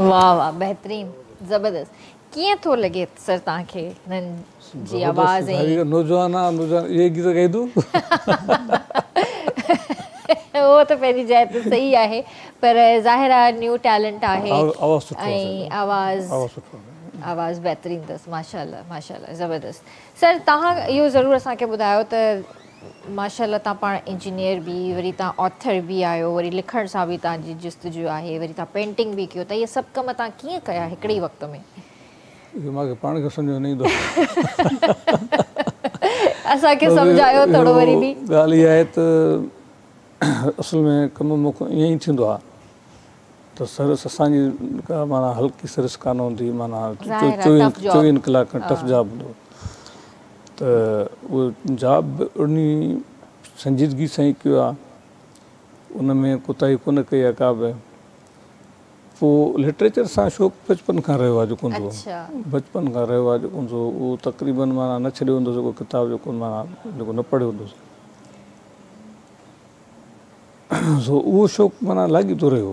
वाह वाह बेहतरीन ज़बरदस्त कीअं थो लॻे सर तव्हांखे हिननि जी आवाज़ ऐं नौजवान ये गीत ॻाई तूं उहो त पंहिंजी जाइ ते सही आहे पर ज़ाहिर आहे न्यू टैलेंट आहे आवाज़ सुठो आहे ऐं आवाज़ आवाज़ सुठो आहे आवाज़ बहितरीनु अथसि माशाल्लाह माशाल्लाह ज़बरदस्त सर तव्हां इहो ज़रूरु असांखे ॿुधायो त माशाल्लाह तव्हां पाण इंजीनियर बि वरी तव्हां ऑथर बि आहियो वरी लिखण सां बि तव्हांजी जुस्तजू आहे वरी तव्हां पेंटिंग बि कयो त इहे सभु कम तव्हां कीअं कया हिकिड़े ई वक़्त में इहो मूंखे पाण खे सम्झ न ईंदो असांखे सम्झायो थोरो वरी बि ॻाल्हि इहा आहे त असल में कमु मूंखे ईअं ई थींदो आहे त सरस असांजी का माना हल्की सरस कान हूंदी माना ज़ाहिर आहे, tough job. 24 कलाक टफ जॉब हूंदो त उहो जॉब बि उन संजीदगी सां ई कयो आहे उन में कोताही कोन कई आहे का बि पोइ लिटरेचर सां शौक़ु बचपन खां रहियो आहे जेको हूंदो अच्छा बचपन खां रहियो आहे जेको हूंदो उहो तक़रीबन माना न छॾियो हूंदो जेको किताबु जेको माना जेको न पढ़ियो हूंदोसि सो उहो शौक़ु माना लाॻी थो रहियो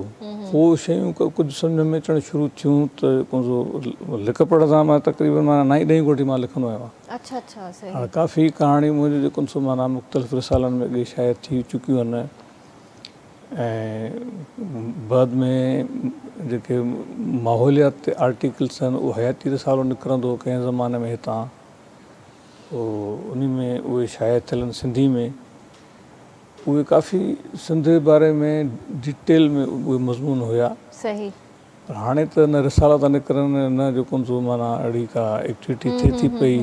पोइ शयूं कुझु सम्झ में अचणु शुरू थियूं त जेको लिख पढ़ सां मां तक़रीबन माना 9-10 गोटी मां लिखंदो आहियां अच्छा अच्छा सही हाणे काफ़ी कहाणी मुंहिंजो जेको सो माना मुख़्तलिफ़ रिसालनि में अॻे शायदि थी चुकियूं आहिनि ऐं बाद में जेके माहौलियात ते आर्टिकल्स आहिनि उहो हयाती रिसालो निकिरंदो कंहिं ज़माने में हितां पोइ उन में उहे शाया थियल आहिनि सिंधी में उहे काफ़ी सिंध जे बारे में डिटेल में उहे मज़मून हुया सही पर हाणे त न रिसाला था निकिरनि न जेको सो माना अहिड़ी का एक्टिविटी थिए थी पई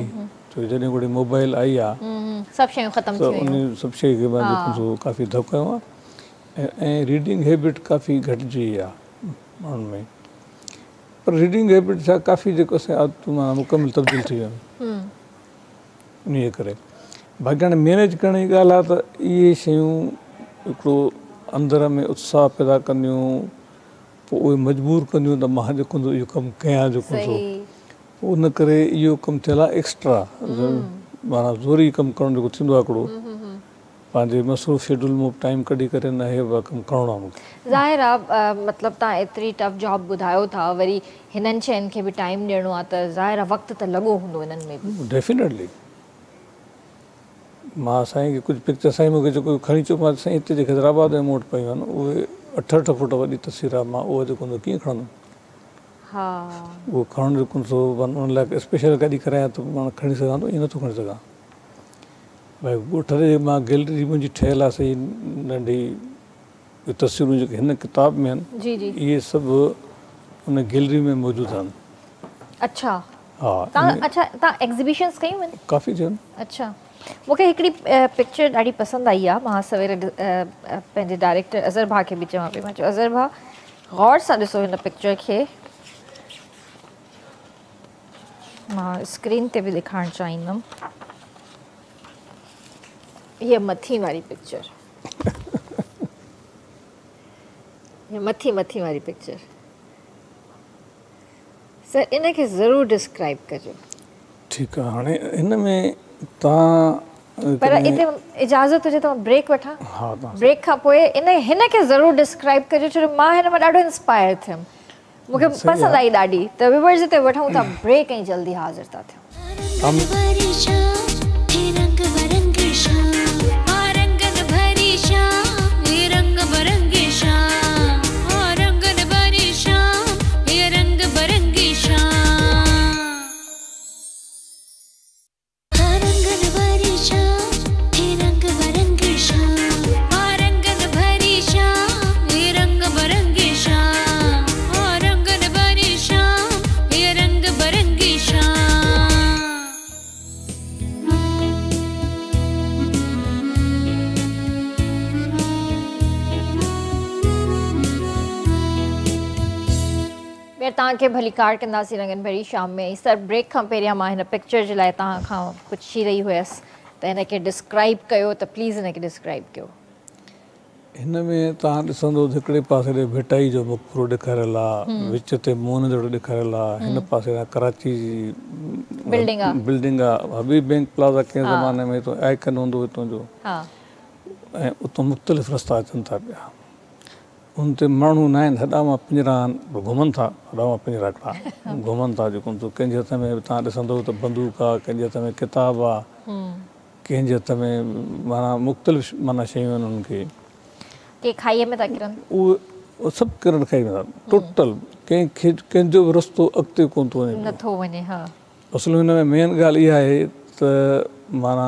छो जॾहिं घणी मोबाइल आई आहे सभु शयूं ख़तमु त थी वियूं उन सभु शइ खे मां जेको सो काफ़ी धक कयो आहे ऐं रीडिंग हैबिट काफ़ी घटिजी वई आहे माण्हुनि में पर रीडिंग हैबिट छा काफ़ी जेको असां आदतूं माना मुकमिल तब्दील थी वियूं आहिनि इन करे बाक़ी हाणे मैनेज करण जी ॻाल्हि आहे त इहे शयूं हिकिड़ो अंदर में उत्साह पैदा कंदियूं पोइ उहे मजबूर कंदियूं त मां जेको हूंदो इहो कमु कयां जेको सो पोइ उन करे इहो कमु थियल आहे एक्स्ट्रा माना ज़ोरी कमु करणु जेको थींदो आहे हिकिड़ो पंहिंजे मसरूफ़ शेड्यूल मां टाइम कढी करे न हे कमु करिणो आहे मूंखे ज़ाहिर आहे मतिलबु तव्हां एतिरी टफ जॉब ॿुधायो था वरी हिननि शयुनि खे बि टाइम ॾियणो आहे त ज़ाहिर आहे वक़्तु त लॻो हूंदो हिननि में बि डेफिनेटली मां साईं खे कुझु पिक्चर साईं मूंखे जेको खणी चयो मां साईं हिते जेके हैदराबाद में मूं वटि पियूं आहिनि उहे 8-8 फुट वॾी तस्वीर आहे मां उहो जेको हूंदो कीअं खणंदुमि हा उहो खणणु जेको सो उन लाइ स्पेशल गाॾी करायां त मां खणी सघां थो ईअं नथो खणी सघां भई ॻोठ ते मां गैलरी मुंहिंजी ठहियलु आहे सही नंढी तस्वीरूं जेके हिन किताब में आहिनि जी जी इहे सभु उन गैलरी में मौजूदु आहिनि अच्छा हा तव्हां एग्ज़िबिशन्स कयूं आहिनि काफ़ी थियनि अच्छा मूंखे हिकिड़ी पिक्चर ॾाढी पसंदि आई आहे मां सवेर पंहिंजे डायरेक्टर अज़हर भाउ खे बि चवां पई मां चयो अज़हर भाउ गौर सां ॾिसो हिन पिक्चर खे मां स्क्रीन ते बि ॾेखारणु चाहींदमि ये मथी वारी पिक्चर ये मथी वारी पिक्चर सर इनखे ज़रूरु डिस्क्राइब कजो। ठीकु आहे, हाणे हिन में तव्हां पर इते इजाज़त हुजे त ब्रेक वठां? हा तव्हां ब्रेक खां पोइ हिनखे ज़रूरु डिस्क्राइब कजो, छो मां हिन मां ॾाढो इंस्पायर थियमि, मूंखे पसंदि आई ॾाढी। त व्यूअर्स हिते वठूं था ब्रेक ऐं जल्दी हाज़िर था थियूं। तव्हांखे भली कार्ड कंदासीं रंगन भरी शाम में। सर ब्रेक खां पहिरियां मां हिन पिक्चर जे लाइ तव्हां खां पुछी रही हुयसि त हिनखे डिस्क्राइब कयो, त प्लीज़ हिनखे डिस्क्राइब कयो। हिन में तव्हां ॾिसंदो हिकिड़े पासे ते भिटाई जो मुख पूरो ॾेखारियल आहे, विच ते मोहनजोड़ो ॾेखारियल आहे, हिन पासे खां कराची जी बिल्डिंग आहे, हबीब बैंक प्लाज़ा कंहिं ज़माने में हितां आइकन हूंदो हितां जो, ऐं उतां मुख़्तलिफ़ रस्ता अचनि था पिया। उन ते माण्हू न आहिनि, हेॾा मां पिंजरा घुमनि था, हेॾा मां पिंजरा हिकिड़ा घुमनि था, जेको कंहिंजे हथ में तव्हां ॾिसंदो त बंदूक आहे, कंहिंजे हथ में किताब आहे, कंहिंजे हथ में माना मुख़्तलिफ़ माना शयूं आहिनि उन्हनि खे। खाईअ में था किरनि, उहे सभु किरण खाई वेंदा टोटल, कंहिंजो बि रस्तो अॻिते कोन थो वञे, नथो वञे। हा असुल हिन में मेन ॻाल्हि इहा आहे त माना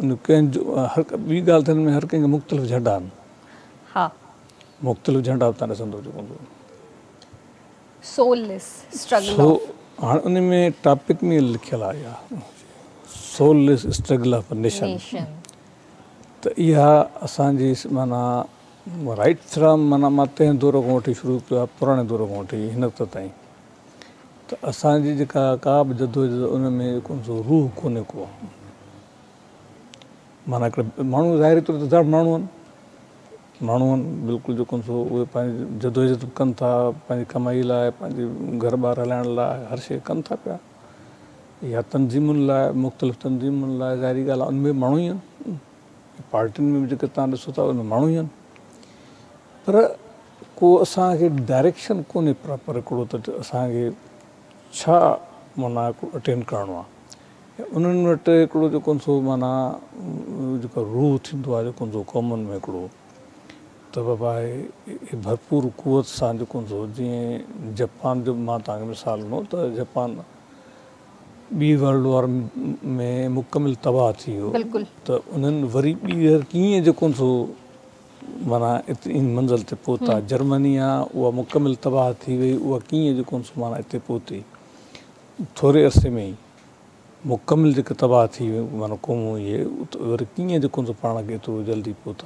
कंहिंजो ॿी ॻाल्हि त हिन में हर कंहिंखे मुख़्तलिफ़ झंडा आहिनि। हा मुख़्तलिफ़ झंडा तव्हां ॾिसंदो जेको सोललेस स्ट्रगल, हाणे उन में टॉपिक में लिखियलु आहे इहा सोललेस स्ट्रगल ऑफ नेशन। त इहा असांजी माना राइट फ्रॉम माना मां तंहिं दौर खां वठी शुरू कयो आहे, पुराणे दौर खां वठी हिन वक़्त ताईं, त असांजी जेका का बि जदोजहद उन में कोन सो रूह कोन्हे को, माना हिकिड़े माण्हू ज़ाहिरी तौर ते ॾाढा माण्हू आहिनि बिल्कुलु जेको सो उहे पंहिंजी जदोजहद कनि था, पंहिंजी कमाई लाइ, पंहिंजे घर ॿार हलाइण लाइ हर शइ कनि था पिया, या तनज़ीमुनि लाइ, मुख़्तलिफ़ तनज़ीमुनि लाइ, ज़ाहिरी ॻाल्हि आहे उन में माण्हू ई आहिनि, पार्टियुनि में बि जेके तव्हां ॾिसो था उन में माण्हू ई आहिनि, पर को असांखे डायरेक्शन कोन्हे प्रॉपर हिकिड़ो त असांखे छा माना अटेंड करिणो आहे, उन्हनि वटि हिकिड़ो जेको सो माना जेको रूह थींदो आहे जेको सो क़ौमुनि में हिकिड़ो, त बाबा भरपूर कुवत सां जेको सो जीअं जापान जो मां तव्हांखे मिसाल ॾिनो त जापान ॿी वर्ल्ड वॉर में मुकमिल तबाह थी वियो, त उन्हनि वरी ॿीहर कीअं जेको सो माना इन मंज़िल ते पहुता। जर्मनी आहे उहा मुकमिल तबाह थी वई, उहा कीअं जेको सो माना हिते पहुती, थोरे अरसे में ई मुकमिल जेके तबाह थी वियूं माना क़ौमूं इहे वरी कीअं जेको सो पाण खे एतिरो जल्दी पहुता।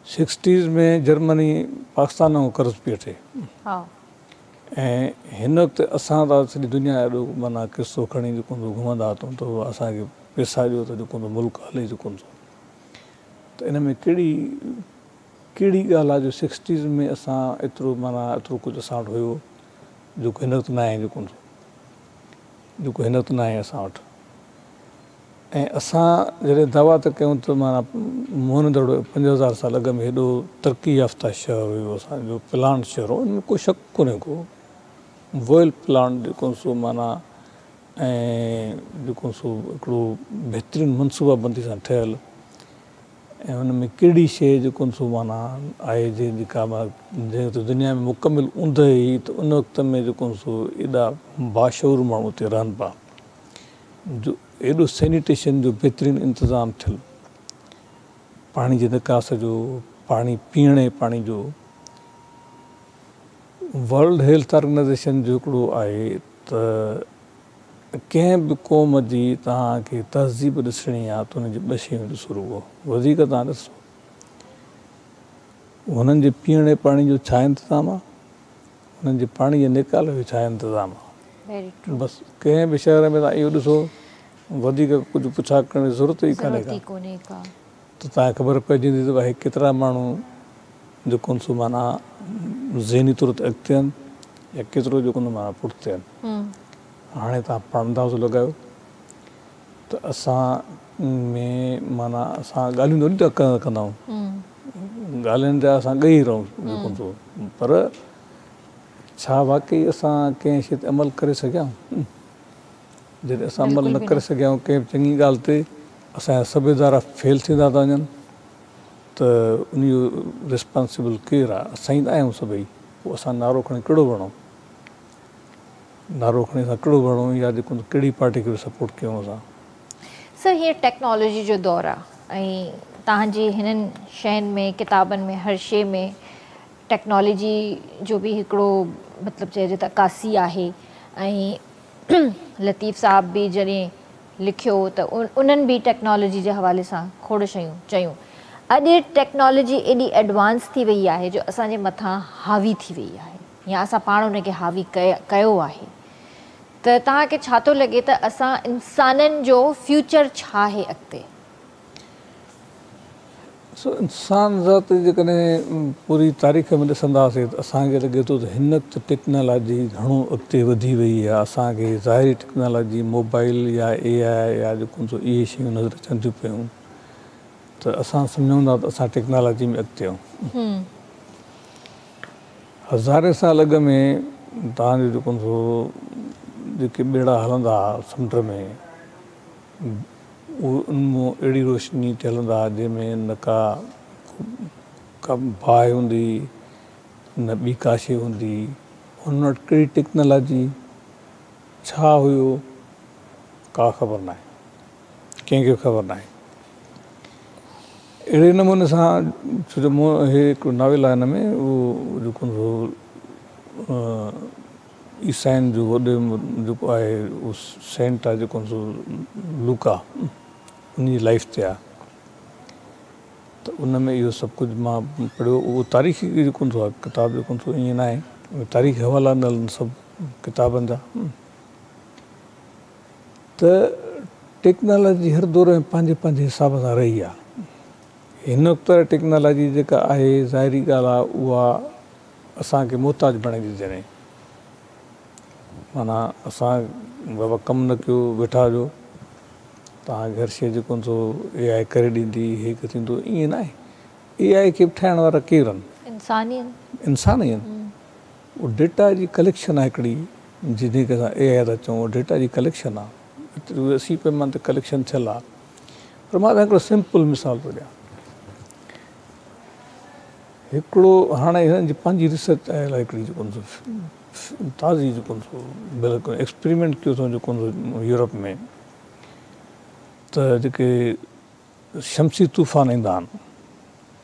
60s में जर्मनी पाकिस्तान खां कर्ज़ पई वठे, ऐं हिन वक़्तु असां त सॼी दुनिया एॾो माना किसो खणी जेको घुमंदा अथऊं त उहो असांखे पैसा ॾियो त जेको मुल्क हले जेको त इन में कहिड़ी ॻाल्हि आहे जो 60s में असां एतिरो माना एतिरो कुझु असां वटि हुयो जेको हिन वक़्तु न आहे, जेको हिन वक़्तु न आहे असां वटि। ऐं असां जॾहिं दावा त कयूं त माना मोहनजोड़ो 5000 साल अॻु में हेॾो तरक़ी याफ़्ता शहर हुयो, असांजो प्लांट शहर हो, हिन में को शक कोन्हे को वेल प्लान जेको सो माना ऐं जेको सो हिकिड़ो बहितरीनु मनसूबाबंदी सां ठहियलु, ऐं हुन में कहिड़ी शइ जेको सो माना आहे जेका जंहिं त दुनिया में मुकमिल ऊंद ई, त उन वक़्त में जेको सो एॾा बाशऊर माण्हू उते रहनि पिया, जो एॾो सैनिटेशन जो बहितरीनु इंतिज़ाम थियलु, पाणी जे निकास जो, पाणी पीअण पाणी जो, वर्ल्ड हेल्थ ऑर्गेनाइज़ेशन जो हिकिड़ो आहे त कंहिं बि क़ौम जी तव्हांखे तहज़ीब ॾिसणी आहे त हुनजी 2 शयूं ॾिसो रुॻो, वधीक तव्हां ॾिसो हुननि जे पीअण पाणी जो छा इंतिज़ामु आहे, हुननि जे पाणी जे निकाले जो छा इंतिज़ामु आहे। बसि कंहिं बि शहर में तव्हां इहो ॾिसो वधीक कुझु पुछा करण जी ज़रूरत ई कान्हे ज़रूरत ई का कोन्हे का त तव्हांखे ख़बर पइजी वेंदी त भाई केतिरा माण्हू जेको सो माना ज़हनी तौर ते अॻिते आहिनि या केतिरो जेको माना पुठिते आहिनि। हाणे तव्हां पाण अंदाज़ो लॻायो त असां में माना असां ॻाल्हियूं थोरी था कंदा आहियूं, ॻाल्हियुनि जा असां ॻई रहूं जेको सो, पर छा वाकई असां कंहिं शइ ते अमल करे सघिया आहियूं? जॾहिं असां अमल न करे सघिया आहियूं कंहिं चङी ॻाल्हि ते, असांजा सभु इदारा फेल थींदा था वञनि, त उन जो रिस्पॉन्सिबल केरु आहे? असां ई त आहियूं सभई। पोइ असां नारो खणी कहिड़ो बणूं, नारो खणी असां कहिड़ो बणूं, या जेको कहिड़ी पार्टी खे सपोर्ट कयूं असां? सर हीअ टेक्नोलॉजी जो दौरु आहे ऐं तव्हांजी हिननि शयुनि में, किताबनि में, हर शइ में टेक्नोलॉजी जो बि हिकिड़ो मतिलबु चइजे त अकासी आहे। ऐं लतीफ़ साहब बि जॾहिं लिखियो त उन्हनि बि टेक्नोलॉजी जे हवाले सां खोड़ शयूं चयूं। अॼु टेक्नोलॉजी एॾी एडवांस थी वई आहे जो असांजे मथां हावी थी वई आहे या असां पाण उनखे हावी कयो आहे। त तव्हांखे छा थो लॻे त असां इंसाननि जो फ्यूचर छा आहे अॻिते? इंसान ज़ात जेकॾहिं पूरी तारीख़ में ॾिसंदासीं त असांखे लॻे थो त हिन टेक्नोलॉजी घणो अॻिते वधी वई आहे। असांखे ज़ाहिरी टेक्नोलॉजी मोबाइल या AI या जेको सो इहे शयूं नज़र अचनि थियूं पियूं त असां सम्झूं था त असां टेक्नोलॉजी में अॻिते आहियूं। हज़ारे साल अॻ में तव्हांजो जेको सो जेके ॿेड़ा हलंदा समुंड में, उनमें अहिड़ी रोशनी ते हलंदा जंहिंमें न का बाहि हूंदी, न ॿी का शइ हूंदी। हुन वटि कहिड़ी टेक्नोलॉजी छा हुयो का ख़बर न आहे, कंहिंखे ख़बर न आहे। अहिड़े नमूने सां छो जो हे हिकिड़ो नॉवेल आहे, हिन में उहो जेको ईसाइन जो वॾो जेको आहे उहो सेंट आहे जेको लूका, उन जी लाइफ ते आहे। त उन में इहो सभु कुझु मां पढ़ियो। उहो तारीख़ी जेको आहे किताब जेको ईअं न आहे, तारीख़ हवाला न सभु किताबनि जा। त टेक्नोलॉजी हर दौर में पंहिंजे पंहिंजे हिसाब सां रही आहे। हिन वक़्तु टेक्नोलॉजी जेका आहे ज़ाहिरी ॻाल्हि आहे उहा असांखे मुहताज बणाए थी छॾे। माना असां बाबा कमु न कयो, वेठा हुजो, तव्हांखे हर शइ जेको सो AI करे ॾींदी, हे थींदो, ईअं न आहे। AI खे ठाहिण वारा केरु आहिनि? इंसान ई आहिनि। उहो डेटा जी कलेक्शन आहे हिकिड़ी, जंहिंखे असां AI था चऊं, डेटा जी कलेक्शन आहे। 80 पैमाने ते कलेक्शन थियल आहे। पर मां हिकिड़ो सिंपल मिसाल थो ॾियां। हिकिड़ो हाणे हिननि जी पंहिंजी रिसर्च आयल आहे हिकिड़ी जेको ताज़ी जेको बिल्कुलु एक्सपेरिमेंट कयो अथऊं जेको यूरोप में। त जेके शमसी तूफ़ान ईंदा आहिनि,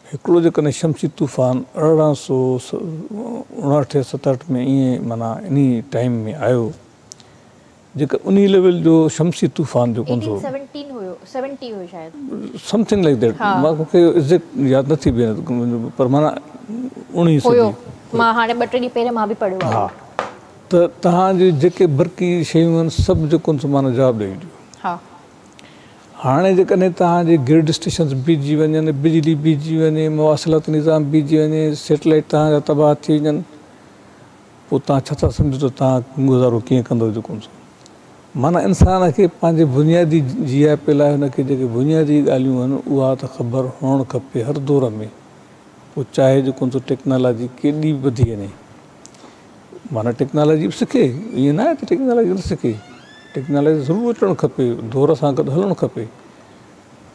हिकिड़ो जेकॾहिं शमसी तूफ़ान 1867 में ईअं माना इन टाइम में आयो, जेका उन लेवल जो शमसी तूफ़ान जेको समथिंग लाइक दैट, मूंखे एग्ज़ैक्ट यादि नथी बीहे, पर माना 19 सदी मां हाणे 2-3 ॾींहं पहिरियों मां बि पढ़ियो आहे। हा, त तव्हांजी जेके बरक़ी शयूं आहिनि सभु जेको माना जवाबु ॾेई ॾियो। हाणे जेकॾहिं तव्हांजे ग्रिड स्टेशन्स बीहजी वञनि, बिजली बीहजी वञे, मवासिलात निज़ाम बीहजी वञे, सैटेलाइट तव्हांजा तबाह थी वञनि, पोइ तव्हां छा था सम्झो त तव्हां गुज़ारो कीअं कंदव जेको माना इंसान खे पंहिंजे बुनियादी जीआईपी लाइ हुनखे जेके बुनियादी ॻाल्हियूं आहिनि उहा त ख़बर हुअणु खपे हर दौर में। पोइ चाहे जेको टेक्नोलॉजी केॾी वधी वञे, माना टेक्नोलॉजी बि सिखे, ईअं न आहे त टेक्नोलॉजी न सिखे, टेक्नोलॉजी ज़रूरु अचणु खपे, दौर सां गॾु हलणु खपे।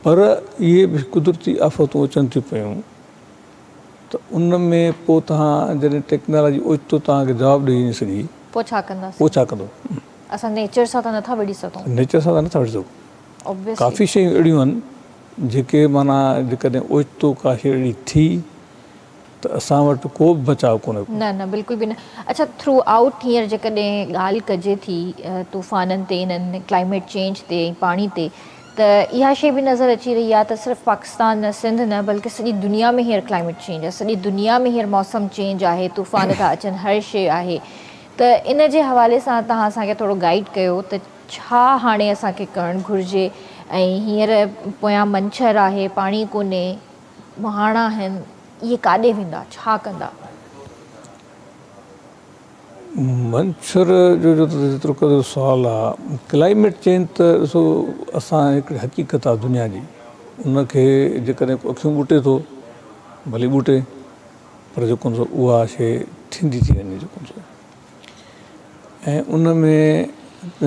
पर इहे बि कुदरती आफ़तूं अचनि थियूं पियूं, त उन में पोइ तव्हां जॾहिं टेक्नोलॉजी ओचितो तव्हांखे जवाबु ॾेई न सघी, पोइ छा कंदासीं? पोइ छा कंदो? असां नेचर सां त नथा विड़ी सघूं। नेचर सां त नथा विड़ी सघूं। काफ़ी शयूं अहिड़ियूं आहिनि जेके माना जेकॾहिं ओचितो का शइ अहिड़ी थी त असां वटि को बि बचाव कोन्हे। न बिल्कुलु बि न। अच्छा, थ्रू आउट हींअर जेकॾहिं ॻाल्हि कजे थी तूफ़ाननि ते, इन्हनि क्लाइमेट चेंज ते, पाणी ते, त इहा शइ बि नज़र अची रही आहे त सिर्फ़ु पाकिस्तान न, सिंध न, बल्कि सॼी दुनिया में हींअर क्लाइमेट चेंज आहे, सॼी दुनिया में हींअर मौसम चेंज आहे, तूफ़ान था अचनि, हर शइ आहे। त इन जे हवाले सां तव्हां असांखे थोरो गाइड कयो त छा हाणे असांखे करणु घुरिजे ऐं हींअर पोयां मंछर आहे पाणी कोन्हे मुहाणा आहिनि इहे काॾे वेंदा छा कंदा मंछर जो जेतिरो कदुरु सुवालु आहे क्लाइमेट चेंज त ॾिसो असां हिकिड़ी हक़ीक़त आहे दुनिया जी उनखे जेकॾहिं अखियूं ॿुटे थो भली ॿुटे पर जेको उहा शइ थींदी थी वञे जेको ऐं उन में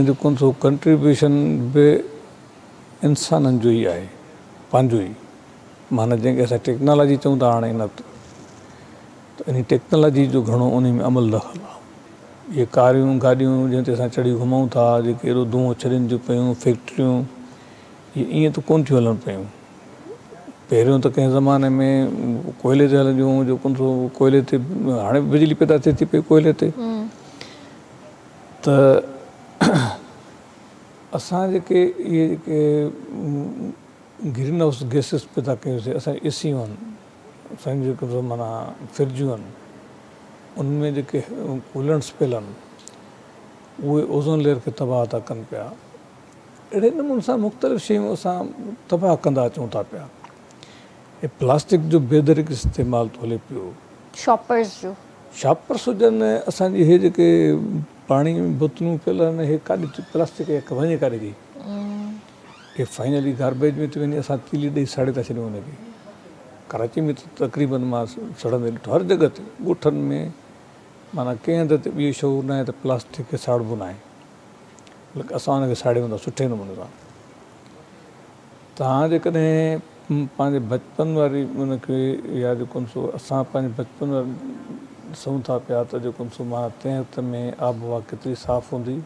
जेको कंट्रीब्यूशन बि इंसाननि जो ई आहे पंहिंजो ई माना जंहिंखे असां टेक्नोलॉजी चऊं था हाणे न त इन टेक्नोलॉजी जो घणो उन में अमल दख़ल आहे इहे कारियूं गाॾियूं जंहिं ते असां चढ़ी घुमूं था जेके एॾो धुओं छॾनि थियूं पियूं फैक्ट्रियूं इहे ईअं त कोन थियूं हलनि पियूं पहिरियों त कंहिं ज़माने में कोयले ते हलंदियूं जेको कोयले ते हाणे बिजली पैदा थिए थी पई कोयले ते त असां जेके इहे जेके ग्रीन हाउस गैसिस पैदा कयोसीं असां एसियूं आहिनि असांजी जेको माना फ्रिजूं आहिनि उनमें जेके कूलेंट्स पियल आहिनि उहे ओज़ोन लेयर खे तबाह था कनि पिया अहिड़े नमूने सां मुख़्तलिफ़ शयूं असां तबाह कंदा अचूं था पिया ऐं प्लास्टिक जो बेदरिक इस्तेमालु थो हले पियो शॉपर्स हुजनि असांजी इहे जेके पाणी में बोतलूं पियल आहिनि इहे काॾे प्लास्टिक वञे काॾे थी इहे फाइनली गार्बेज में थी वञे असां तीली ॾेई साड़े था छॾियूं हुनखे कराची में त तक़रीबन मां सड़ंदे ॾिठो हर जॻह ते ॻोठनि में माना कंहिं हंधि ते ॿियो शौर न आहे त प्लास्टिक खे साड़बो न आहे बल्कि असां हुनखे साड़ियूं था सुठे नमूने सां तव्हां जेकॾहिं पंहिंजे बचपन वारी उनखे या जेको असां पंहिंजे बचपन वारी ॾिसूं था पिया त जेको माना तंहिं वक़्त में आबहवा केतिरी साफ़ु हूंदी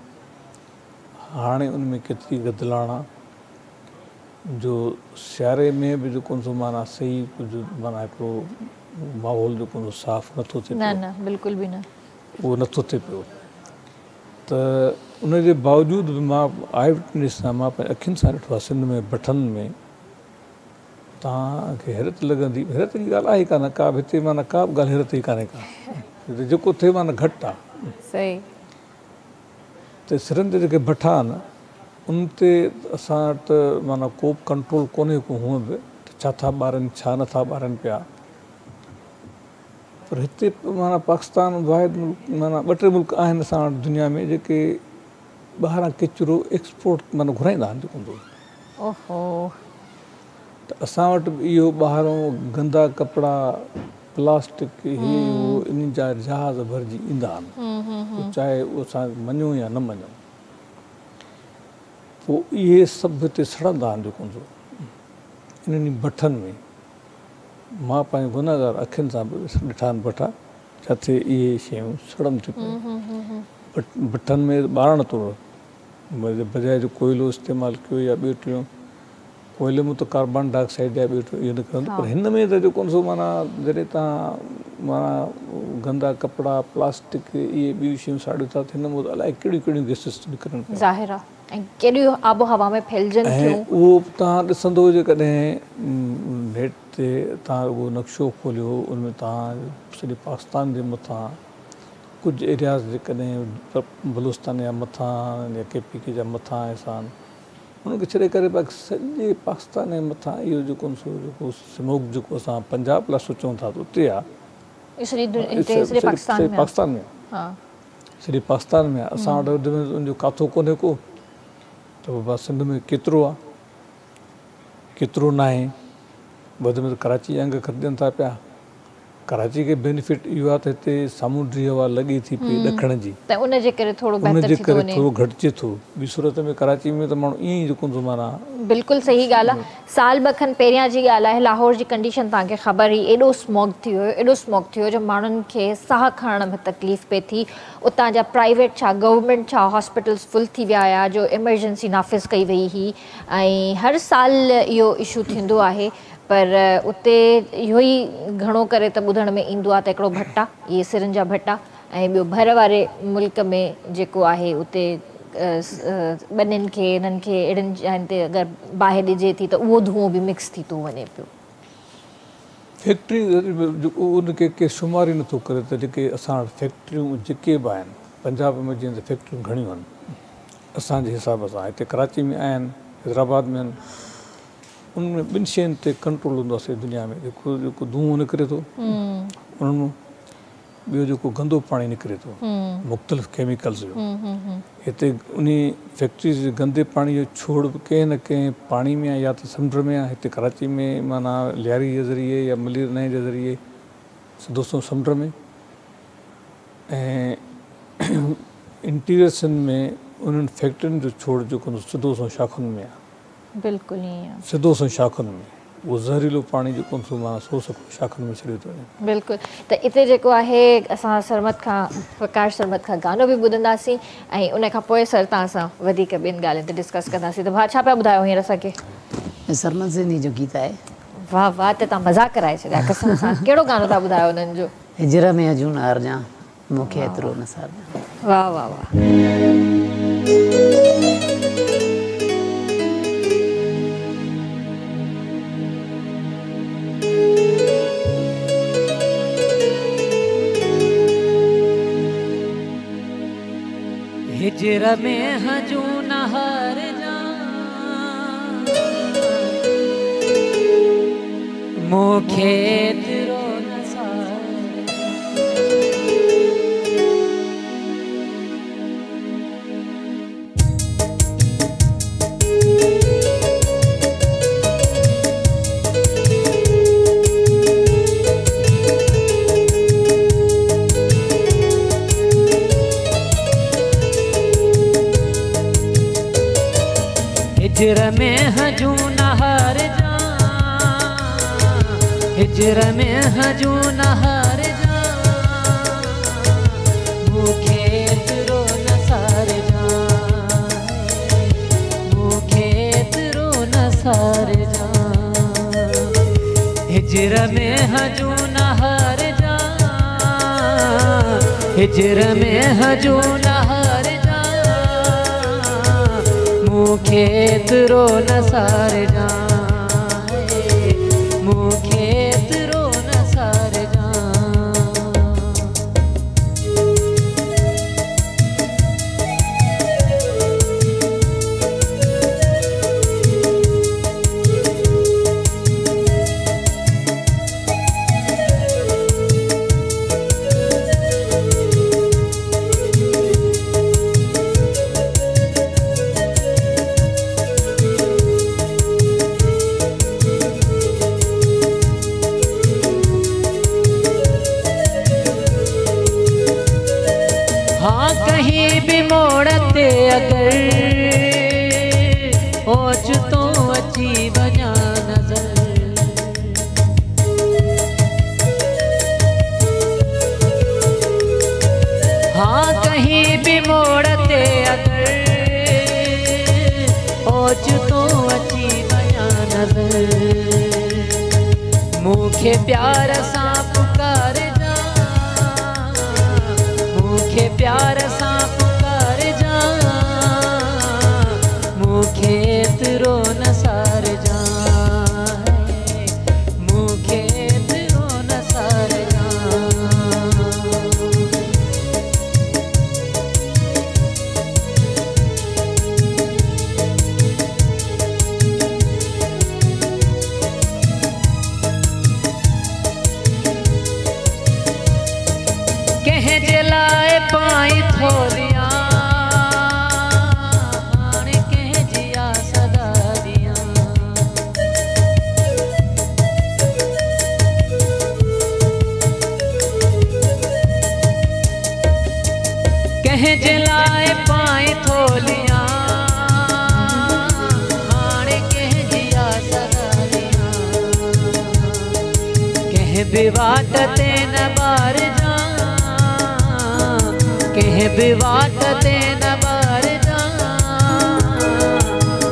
हाणे उन में केतिरी गदिलाण आहे जो सियारे में बि जेको माना सही कुझु माना हिकिड़ो माहौल जेको साफ़ु नथो थिए न बिल्कुलु बि न उहो नथो थिए पियो त उनजे बावजूदि बि मां आई विटनेस सां मां पंहिंजे अखियुनि सां ॾिठो आहे सिंध में भठनि में तव्हांखे हैरत लॻंदी हैरत जी ॻाल्हि आहे कान का बि हिते माना का बि ॻाल्हि हैरत जी कान्हे का जेको थिए माना घटि आहे सही त सिरनि ते जेके भठा आहिनि उन ते असां वटि माना को बि कंट्रोल कोन्हे को हूअं बि त छा था ॿारनि छा नथा ॿारनि पिया पर हिते माना पाकिस्तान वाहिद मुल्क माना ॿ टे मुल्क आहिनि असां वटि दुनिया में जेके ॿाहिरां किचिरो एक्सपोर्ट माना घुराईंदा आहिनि जेको ओहो त असां वटि बि इहो ॿाहिरों गंदा कपिड़ा प्लास्टिक इहे उहो इन जा जहाज़ भरिजी ईंदा आहिनि चाहे उहो असां मञूं या न मञूं पोइ इहे सभु हिते सड़ंदा आहिनि जेको इन्हनि भठनि में मां पंहिंजे गुनाहगार अखियुनि सां बि ॾिठा आहिनि भठा जिथे इहे शयूं सड़नि थियूं पियूं भठनि में ॿारण थो बजाए जो कोयलो इस्तेमालु कयो या ॿियो टियों कोयले में त कार्बन डाइऑक्साइड या ॿियो टियों इहो निकिरंदो पर हिन में त जेको माना जॾहिं तव्हां माना गंदा कपिड़ा प्लास्टिक इहे ॿियूं शयूं साड़ियूं था थियनि उहो अलाए कहिड़ियूं कहिड़ियूं गैसिस निकिरनि ज़ाहिर आहे ऐं केॾियूं आबो हवा में फैलिजनि थियूं उहो तव्हां ॾिसंदो जेकॾहिं नेट ते तव्हां उहो नक्शो खोलियो उन में तव्हां सॼे पाकिस्तान जे मथां कुझु एरियाज़ जेकॾहिं बलूचिस्तान जा मथां या KPK जा मथां आहिनि उनखे छॾे करे सॼे पाकिस्तान जे मथां इहो जेको स्मोक जेको असां पंजाब लाइ सोचूं था त उते आहे सॼे पाकिस्तान में सॼे पाकिस्तान में आहे असां वटि उनजो काथो कोन्हे को त बाबा सिंध में केतिरो आहे केतिरो न आहे वधि में कराची अंग खरीदनि था पिया कराची खे बेनिफिट इहो आहे त हिते सामूंडी हवा लॻे थी पई ॾखण जी त उनजे करे थोरो थोरो घटिजे थो ॿी सूरत में कराची में त माण्हू ईअं ई जेको माना बिल्कुलु सही ॻाल्हि आहे साल ॿ खनि पहिरियां जी ॻाल्हि आहे लाहौर जी कंडीशन तव्हांखे ख़बर हुई एॾो स्मॉग थी वियो एॾो स्मॉग थी वियो जो माण्हुनि खे साह खणण में तकलीफ़ पए थी उतां जा प्राइवेट छा गवर्नमेंट छा हॉस्पिटल्स फुल थी विया हुया जो इमरजेंसी नाफ़िज़ कई वई हुई ऐं हर साल इहो इशू थींदो आहे पर उते इहो ई घणो करे त ॿुधण में ईंदो आहे त हिकिड़ो भट्टा इहे सिरनि जा भट्टा ऐं ॿियो भर वारे मुल्क में जेको आहे उते ॿनियुनि खे इन्हनि खे अहिड़ियुनि जायुनि ते अगरि बाहि ॾिजे थी त उहो धुओं बि मिक्स थी थो वञे पियो फैक्ट्री उनखे के शुमार ई नथो करे त जेके असां वटि फैक्ट्रियूं जेके बि आहिनि पंजाब में जीअं त फैक्ट्रियूं घणियूं आहिनि असांजे हिसाब सां हिते कराची में आहिनि, हैदराबाद में आहिनि, उनमें ॿिनि शयुनि ते कंट्रोल हूंदो आहे दुनिया में। जेको धुओं निकिरे थो उनमें, ॿियो जेको गंदो पाणी निकिरे थो मुख़्तलिफ़ केमिकल्स जो, हिते उन फैक्ट्रीज़ जे गंदे पाणी जो छोड़ बि कंहिं न कंहिं पाणी में आहे या त समुंड में आहे। हिते कराची में माना लियारी जे ज़रिए या मलीर नए जे ज़रिए सिधो समुंड में, ऐं इंटीरियर्सन में उन्हनि फैक्ट्रियुनि जो छोड़ जेको सिधो शाखुनि में आहे। बिल्कुलु ईअं सिधो शाखुनि में उहो ज़हरीलो पाणी जेको माना शाखुनि में छॾियो थो वञे। बिल्कुलु। त हिते जेको आहे असां सरमद खां, प्रकाश सरमद खां गानो बि ॿुधंदासीं ऐं उन खां पोइ सर तव्हां सां वधीक ॿिनि ॻाल्हियुनि ते डिस्कस कंदासीं। त भाउ छा पिया ॿुधायो हींअर असांखे? सरमद सिंधी जो गीत आहे। वाह वाह, त तव्हां मज़ाक कराए छॾिया कसम सां। कहिड़ो गानो था ॿुधायो उन्हनि जो? हिजर में अजून हारजां मूंखे एतिरो न सारजां। वाह वाह वाह। हिजर में हजूं न हार जा मूंखे एतिरो न सार। हिजर में हजूं न हार जा, हिजर में हजूं न हार जा मूंखे एतिरो न सार जा, मूंखे एतिरो न सार जा। हिजर में हजूं न हार जा, हिजर में हजूं न हार जा मूंखे एतिरो न सार जा, मूंखे एतिरो न सार जा। हाँ कहीं भी मोड़ते अगर ओच तो अची वञा नज़र, हाँ कहीं भी मोड़ते अगर ओच तो अची वञा नज़र। मूंखे प्यार सां पुकार जा, मूंखे प्यार सां पुकार जा मूंखे एतिरो न सार जा, मूंखे एतिरो न सार जा। कंहिं जे लाइ पाई थोलियां हाणे कंहिं जी सदा दियां, कंहिं जे लाइ पाई थोलियां हाणे कंहिं जी सदा दियां। कंहिं बि वाट ते न ॿार जा, कंहिं बि वाट ते न ॿार जा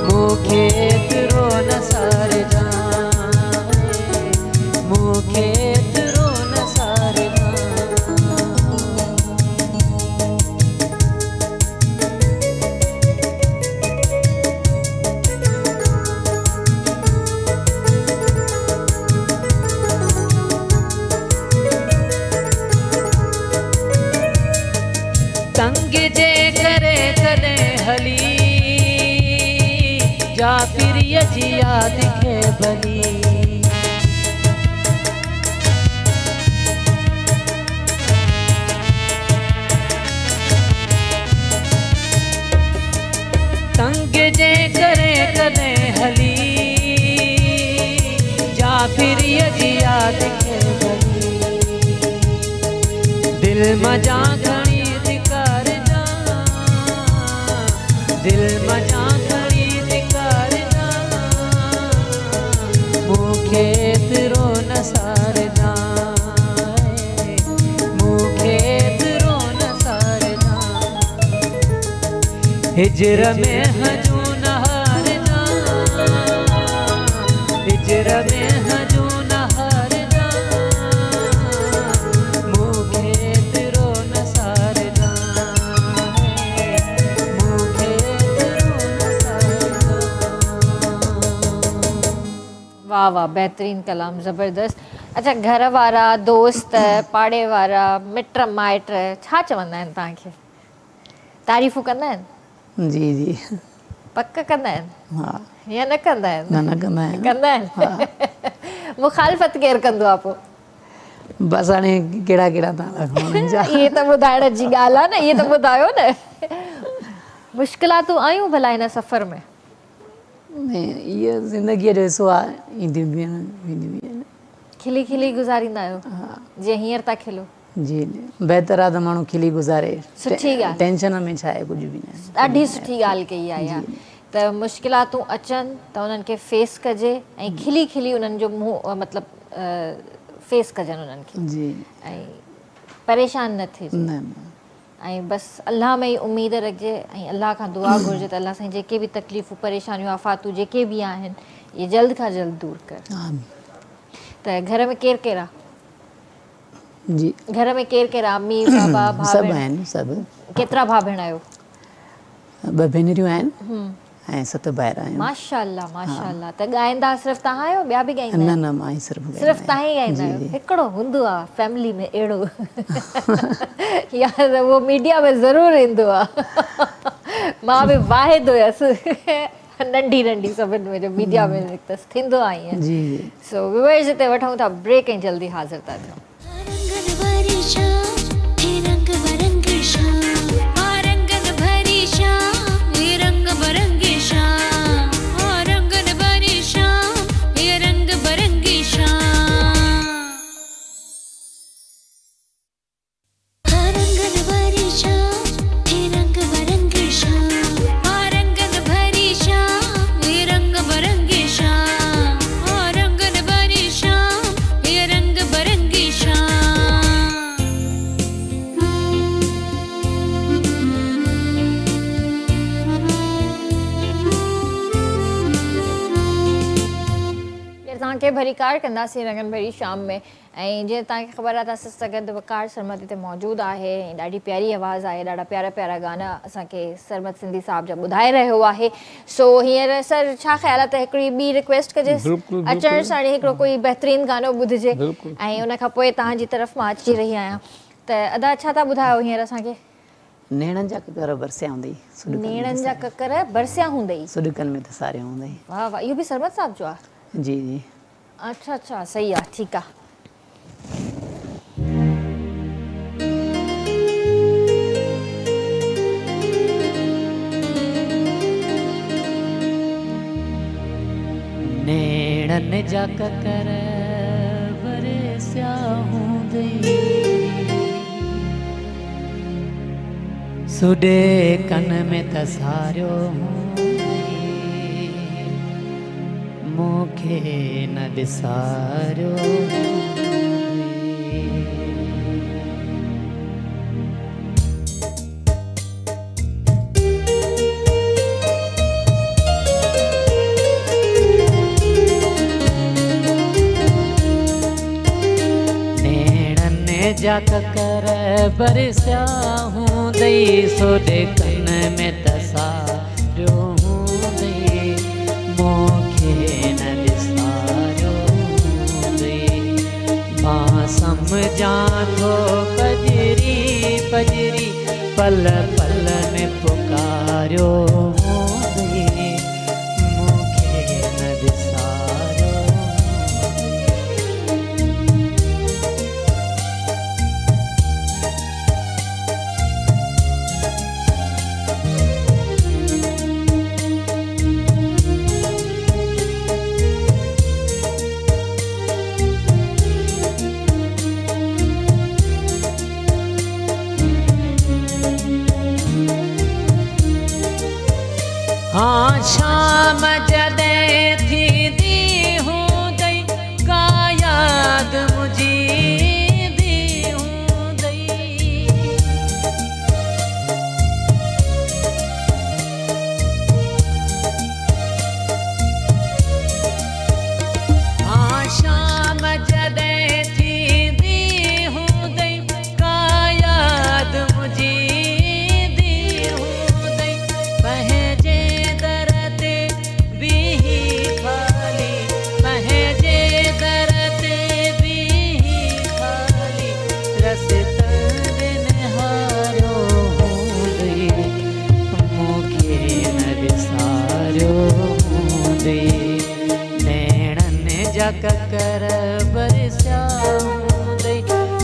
मूंखे एतिरो न सार जा, मूंखे एतिरो न सार जा। तंग जे करे जी याद खे भली तंग जे करे कदे हली जा फिर जी याद खे भली दिल मजा घणी धिकार जा दिल मजा घणी धिकार जा मूंखे एतिरो न सारदा मूंखे एतिरो न सारदा हिजर में हजू न हारदा हिजर में हजू न हारदा मूंखे एतिरो न सारदा मूंखे एतिरो न सारदा। वाह वाह, बेहतरीन कलाम, ज़बरदस्त। अच्छा, घर वारा, दोस्त, पाड़े वारा, मिट माइट छा चवंदा आहिनि तव्हांखे? तारीफ़ूं कंदा आहिनि? जी जी पक कंदा आहिनि हाँ या न कंदा आहिनि? न कंदा आहिनि कंदा आहिनि। मुखालफ़त केरु कंदो आहे पोइ? बसि हाणे कहिड़ा कहिड़ा तव्हां रखो जा इहे त ॿुधाइण जी ॻाल्हि आहे न, इहे त ॿुधायो न। मुश्किलातूं आयूं भला हिन सफ़र में? इहो ज़िंदगीअ जो हिसो आहे, ईंदियूं बि आहिनि वेंदियूं बि आहिनि। खिली खिली गुज़ारींदा आहियो जीअं हींअर था खिलो? जी बहितर आहे त माण्हू खिली गुज़ारे, सुठी ॻाल्हि, टेंशन में छा आहे, कुझु बि न। ॾाढी सुठी ॻाल्हि कई आहे इहा, त मुश्किलातूं अचनि त उन्हनि खे फेस कजे ऐं खिली खिली उन्हनि जो मुंहुं मतिलबु फेस कजनि उन्हनि खे जी ऐं परेशान न थिए न ऐं बसि अल्लाह में ई उमेदु रखिजे ऐं अल्लाह खां दुआ घुरिजे त अल्लाह साईं जेके बि तकलीफ़ूं परेशानियूं आफ़ातूं जेके बि आहिनि इहे जल्द खां जल्द दूर कर। त घर में केरु केरु आहे? जी घर में केरु केरु आहे? अम्मी बाबा भाउ सभु भेण? आहिनि सभु। केतिरा भाउ भेण आहियो? 2 भेनरियूं आहिनि ऐं 7 भाइर आहियूं। माशाअल्लाह माशाअल्लाह। त ॻाईंदा सिर्फ़ु तव्हां आहियो, ॿिया बि ॻाईंदा न आहियो? न मां ई सिर्फ़ु तव्हां ई ॻाईंदा आहियो? हिकिड़ो हूंदो आहे फैमिली में अहिड़ो या त उहो मीडिया में ज़रूरु ईंदो आहे। मां बि वाहिद हुयसि नंढी नंढी सभिनि में जो मीडिया में निकितसि, थींदो आहे ईअं। जी सो व्यूअर्स, हिते वठूं था ब्रेक ऐं जल्दी हाज़िर था थियूं। तव्हांखे भरी कार कंदासीं रंगन भरी शाम में। ऐं जीअं तव्हांखे ख़बर आहे त असां सरगद वकार सरमद हिते मौजूदु आहे ऐं ॾाढी प्यारी आवाज़ आहे, ॾाढा प्यारा प्यारा गाना असांखे सरमद सिंधी साहिब जा ॿुधाए रहियो आहे। सो हींअर सर छा ख़्यालु आहे त हिकिड़ी ॿी रिक्वेस्ट कजे अचण सां हिकिड़ो कोई बहितरीनु गानो ॿुधिजे ऐं उन खां पोइ तव्हांजी तरफ़ मां अची रही आहियां। त अदा छा था ॿुधायो हींअर असांखे? नेणनि जा ककर बरसिया हूंदई, नेणनि जा ककर बरसिया हूंदई, सुॾकनि में त सारिया हूंदई। वाह वाह, इहो बि सरमद साहिब जो आहे? जी जी अच्छा अच्छा, सही आहे, ठीकु आहे। नेणनि जा ककर बरसिया हूंदई, सुॾे कन में त सारियो मूंखे न ॾिसारियो। नेणनि जा ककर बरसिया हूंदई, सोॾे कन में त सारियो हूंदई, मूंखे न ॾिसारियो हूंदई। मां सम्झां थो पजरी पजरी पल पल में पुकारियो हूंदई, मूंखे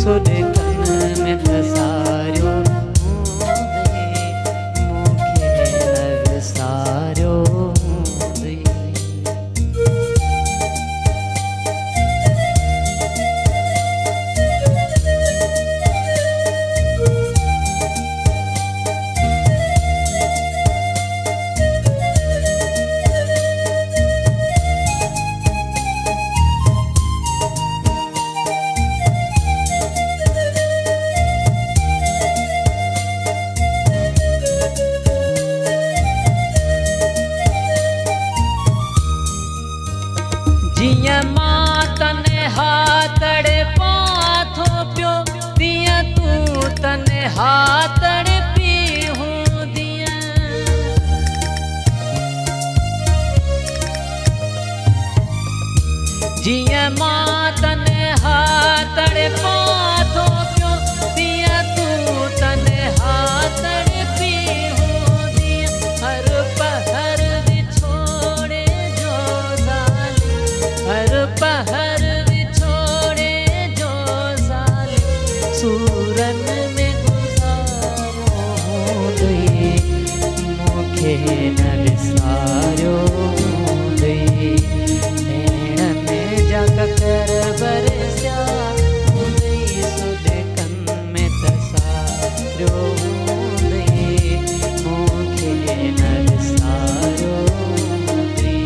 सुॾे कन में तसारियो मूंखे न विसारियो जिया मां तने हाथड़े पाथो पियो दिया तू तने हाथड़े पी हूँ दिया जिया मां तने हाथड़े पाथो पियो दिया तू तने हाथड़े पी हूँ दिया हर पहर बिछोड़े जो हर पहर बिछोड़े जो ज़ालिम सूरन में गुज़ारो दे मूंखे न विसारियो दे नेण में जा ककर बरसिया दे सुॾे कन में तसारियो दे मूंखे न विसारियो दे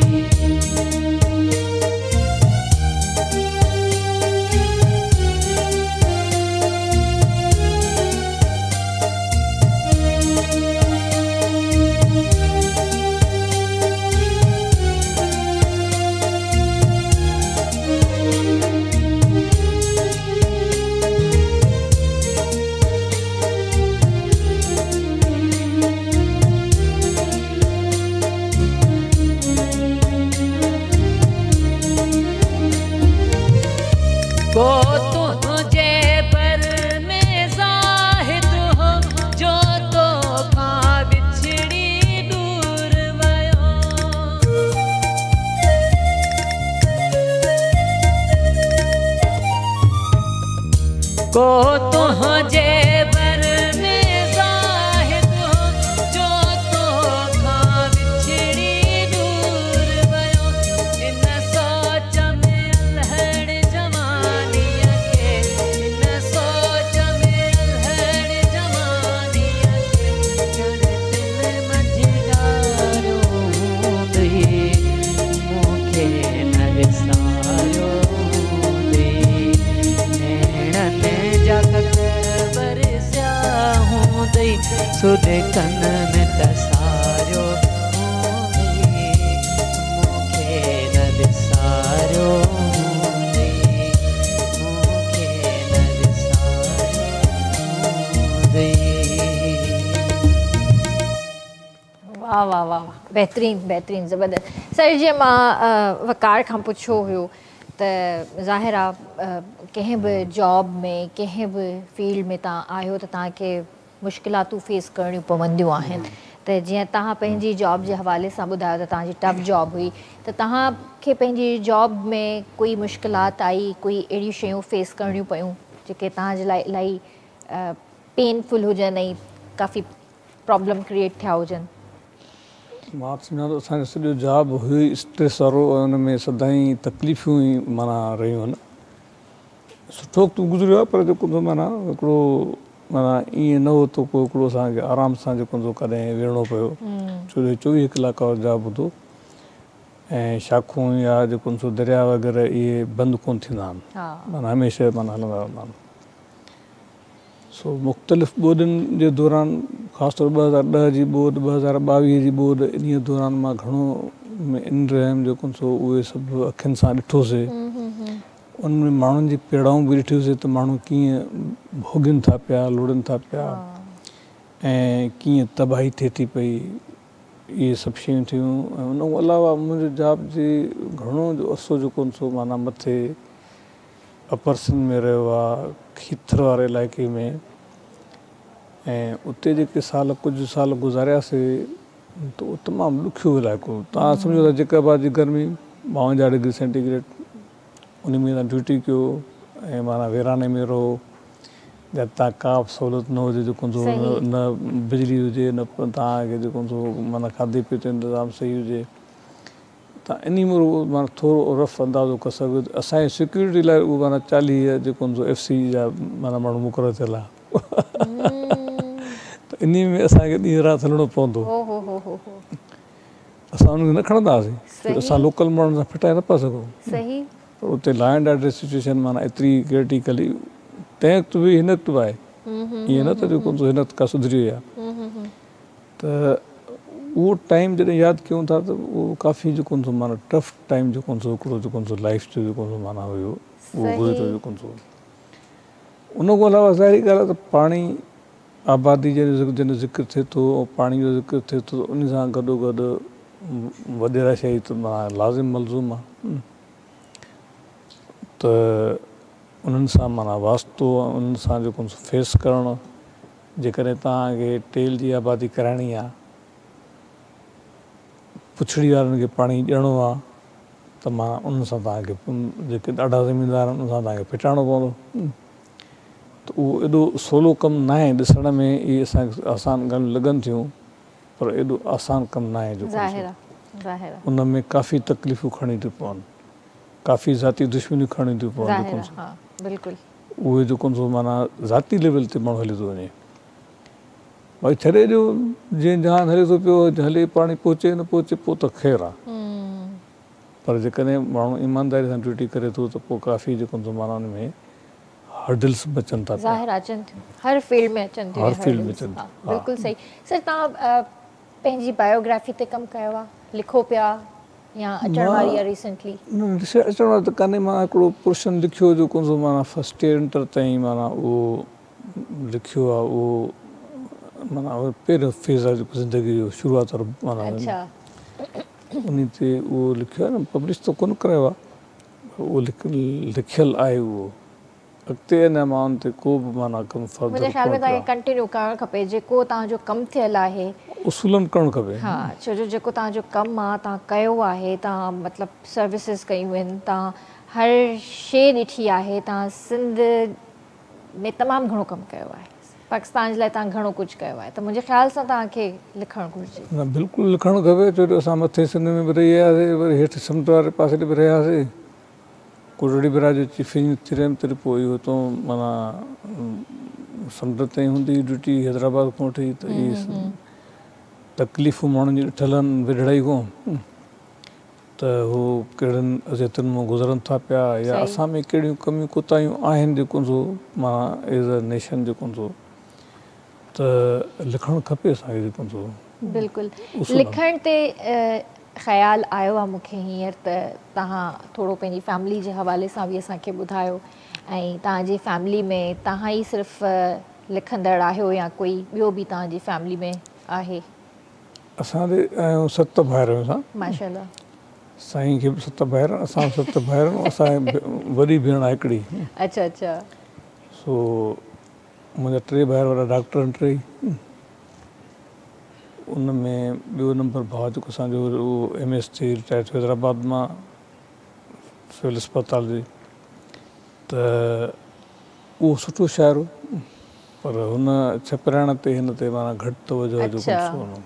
को तुझे पर में ज़ाहिद हो जो तो खां बिछड़ी दूर वयो को तुझे पर में ज़ाहिद हो जो तो खां बिछड़ी दूर वयो इन सोच में अलहड़ जवानीअ खे इन सोच में अलहड़ जवानीअ खे ॼण दिल मंझि ॻारियो दे मूंखे न विसारियो दे नेणनि जा ककर बरसिया हूं दई सुॾे कन में तसारियो दे मूंखे न विसारियो दे मूंखे न विसारियो दे वाह वाह वाह वाह बेहतरीन बेहतरीन ज़बरदस्त सर जीअं मां वकार खां पुछियो हुयो त ज़ाहिर आहे कंहिं बि जॉब में कंहिं बि फील्ड में तव्हां आहियो त तव्हांखे मुश्किलातूं फेस करणियूं पवंदियूं आहिनि त जीअं तव्हां पंहिंजी जॉब जे हवाले सां ॿुधायो त तव्हांजी टफ जॉब हुई त तव्हांखे पंहिंजी जॉब में कोई मुश्किलात आई कोई अहिड़ियूं शयूं फेस करणियूं पियूं जेके तव्हांजे लाइ इलाही पेनफुल हुजनि ऐं काफ़ी प्रॉब्लम क्रिएट थिया हुजनि मां सम्झां थो असांजो सॼो जॉब हुई स्ट्रेस वारो ऐं हुन में सदाईं तकलीफ़ूं ई माना रहियूं आहिनि सुठो वक़्तु गुज़रियो आहे पर जेको माना हिकिड़ो माना ईअं न हो त को हिकिड़ो असांखे आराम सां जेको हूंदो कॾहिं विहणो पियो छो जो 24 कलाक जो जॉब हूंदो ऐं शाखूं या जेको हूंदो दरिया वग़ैरह इहे बंदि कोन थींदा आहिनि माना हमेशह माना हलंदा रहंदा आहिनि सो मुख़्तलिफ़ ॿोॾियुनि जे दौरान ख़ासि तौर 2010 जी ॿोॾ 2022 जी ॿोॾ इन दौरान मां घणो इन रहियमि जेको उहे सभु अखियुनि सां ॾिठोसीं उन में माण्हुनि जी पीड़ाऊं बि ॾिठियूंसीं त माण्हू कीअं भोॻनि था पिया लुड़नि था पिया ऐं कीअं तबाही थिए थी पई इहे सभु शयूं थियूं ऐं उन खां अलावा मुंहिंजे जॉब जी घणो जो अरसो जेको सो माना मथे अपर सिंध में रहियो आहे खीथर वारे इलाइक़े में ऐं उते जेके साल कुझु साल गुज़ारियासीं त उहो तमामु ॾुखियो इलाइक़ो तव्हां सम्झो था जेकाबाद जी गर्मी 52 डिग्री सेंटीग्रेड उन में तव्हां ड्यूटी कयो ऐं माना वेराने में रहो या तव्हां का बि सहूलियत न हुजे जेको न बिजली हुजे न तव्हांखे जेको माना खाधे पीते इंतज़ाम सही हुजे त इन में माना थोरो रफ अंदाज़ो करे सघो असांजे सिक्योरिटी लाइ उहो माना 40 जेको FC जा माना माण्हू मुक़ररु थियल आहे त इन में असांखे ॾींहुं राति हलणो पवंदो असां उनखे न खणंदा हुआसीं असां लोकल माण्हुनि सां फिटाए न पिया सघूं पर उते लॉ एंड ऑर्डर सिचुएशन माना एतिरी क्रिटिकली तंहिं वक़्तु बि हिन वक़्तु बि आहे ईअं न त जेको हिन वक़्तु का सुधरी वई आहे त उहो टाइम जॾहिं यादि कयूं था त उहो काफ़ी जेको माना टफ टाइम जेको हिकिड़ो जेको लाइफ जो जेको माना हुयो उहो गुज़रियो जेको उन खां अलावा ज़ाहिरी ॻाल्हि आहे त पाणी आबादी जंहिंजो ज़िक्र थिए थो ऐं पाणी जो ज़िक्र थिए थो उन सां गॾोगॾु वॾेरा शइ त माना लाज़िम मलज़ूम आहे त उन्हनि सां माना वास्तो उन्हनि सां जेको फेस करणु जेकॾहिं तव्हांखे टेल जी आबादी कराइणी आहे पुछड़ी वारनि खे पाणी ॾियणो आहे त मां उन्हनि सां तव्हांखे जेके ॾाढा ज़मीनदार आहिनि उन सां तव्हांखे फिटाइणो पवंदो त उहो एॾो सवलो कमु न आहे ॾिसण में इहे असांखे आसान ॻाल्हियूं लॻनि थियूं पर एॾो आसान कमु न आहे जेको उन में काफ़ी तकलीफ़ूं खणी थियूं पवनि काफ़ी ज़ाती दुश्मनियूं खणी थियूं पवनि उहे जेको माना ज़ाती लेवल ते माण्हू हली थो वञे भई छॾे ॾियो जीअं जहान हले थो पियो हले पाणी पहुचे न पहुचे पोइ त ख़ैरु आहे पर जेकॾहिं माण्हू ईमानदारी सां ड्यूटी करे थो त पोइ काफ़ी जेको माना हुन में हर्डल्स बचनि था हर फील्ड में अचनि थियूं बिल्कुलु सही सर तव्हां पंहिंजी बायोग्राफी ते कमु कयो आहे लिखो पिया या अचण वारी आहे रिसेंटली अचण वारी त कान्हे मां हिकिड़ो पोर्शन लिखियो जेको माना फस्ट ईयर इंटर ताईं माना उहो लिखियो आहे उहो माना पहिरियों फेज़ आहे जेको ज़िंदगी जो शुरूआत माना उन ते उहो लिखियो आहे न पब्लिश त कोन करायो आहे उहो लिखियलु आहे उहो अॻिते अञा मां उन ते को बि माना कमु मुंहिंजे ख़्याल में तव्हांखे कंटिन्यू करणु खपे जेको तव्हांजो कमु थियल आहे उसूलन करणु खपे हा छो जो जेको तव्हांजो कमु आहे तव्हां कयो आहे तव्हां मतिलबु सर्विसिस कयूं आहिनि तव्हां हर शइ ॾिठी आहे तव्हां सिंध में तमामु घणो कमु कयो आहे पाकिस्तान जे लाइ तव्हां घणो कुझु कयो आहे त मुंहिंजे ख़्याल सां तव्हांखे लिखणु घुरिजे न बिल्कुलु लिखणु खपे छो जो असां मथे सिंध में बि रही आयासीं वरी हेठि समुंड वारे पासे ते बि रहियासीं कुरड़ी बिरा जो चीफ इंजीनियर तरी पोइ हुतां माना समुंड ताईं हूंदी ड्यूटी हैदराबाद खां वठी त इहे तकलीफ़ूं माण्हुनि जी ॾिठल आहिनि विढ़ाई खां त हू कहिड़नि अज़ियतुनि मां गुज़रनि था पिया या असां में कहिड़ियूं कमियूं कोताहियूं आहिनि जेको माना एज़ अ नेशन जेको त लिखणु खपे असांखे जेको बिल्कुलु लिखण ते ख़्यालु आयो आहे मूंखे हींअर त तव्हां थोरो पंहिंजी फैमिली जे हवाले सां बि असांखे ॿुधायो ऐं तव्हांजी फैमिली में तव्हां ई सिर्फ़ु लिखंदड़ आहियो या कोई ॿियो बि तव्हांजी फैमिली में आहे असांजे आहियूं 7 भाइर असां माशाअल्लाह साईं खे बि 7 भाइर असां 7 भाइर असांजी वॾी भेण आहे हिकिड़ी अच्छा अच्छा सो मुंहिंजा 3 भाइर वारा डॉक्टर आहिनि 3 उन में ॿियो नंबर भाउ जेको असांजो उहो MS थी रिटायर थियो हैदराबाद मां सिविल अस्पताल जी त उहो सुठो शाइर हो पर हुन छपराइण ते हिन ते माना घटि तवजो जेको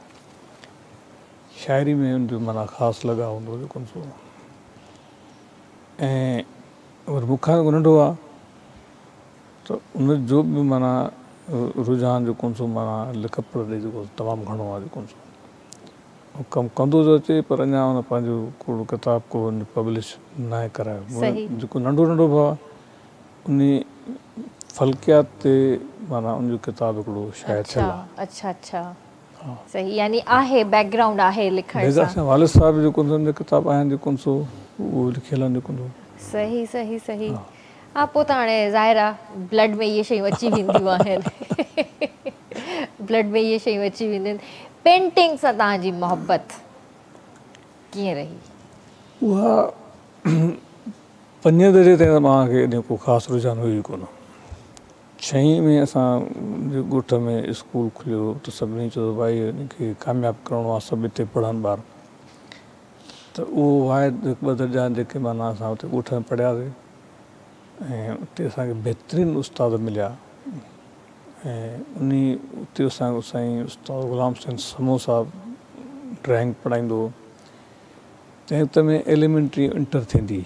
शाइरी में हुनजो माना ख़ासि लॻाव हूंदो जेको ऐं वरी मूंखां नंढो आहे त उनजो बि माना रुझान जेको माना लिख पढ़ ॾे जेको तमामु घणो आहे जेको कमु कंदो थो अचे पर अञा हुन पंहिंजो को किताब को पब्लिश न आहे करायो जेको नंढो नंढो भाउ आहे उन फल्कियात ते माना उनजो किताब हिकिड़ो शायदि थियल आहे अच्छा अच्छा सही यानी आहे बैकग्राउंड आहे लिखण सां वालिद साहब जेको किताब आहिनि जेको उहो लिखियल आहिनि जेको सही सही सही हा पोइ त हाणे ज़ाहिर आहे ब्लड में इहे शयूं अची वेंदियूं आहिनि ब्लड में इहे शयूं अची वेंदियूं आहिनि पेंटिंग सां तव्हांजी मोहबत कीअं रही उहा 5 दर्जे ताईं मूंखे एॾो को ख़ासि रुझान हुई कोन 6 में असां ॻोठ में स्कूल खुलियो त सभिनी चयो भाई हिनखे कामयाबु करिणो आहे सभु हिते पढ़नि ॿार त उहो आहे 2 दर्जा जेके माना असां हुते ॻोठ में पढ़ियासीं ऐं उते असांखे बहितरीनु उस्ताद मिलिया ऐं उते असांजो साईं उस्ताद ग़ुलाम हुसैन समो साहब ड्राइंग पढ़ाईंदो हो। तंहिं वक़्त में एलिमेंट्री इंटर थींदी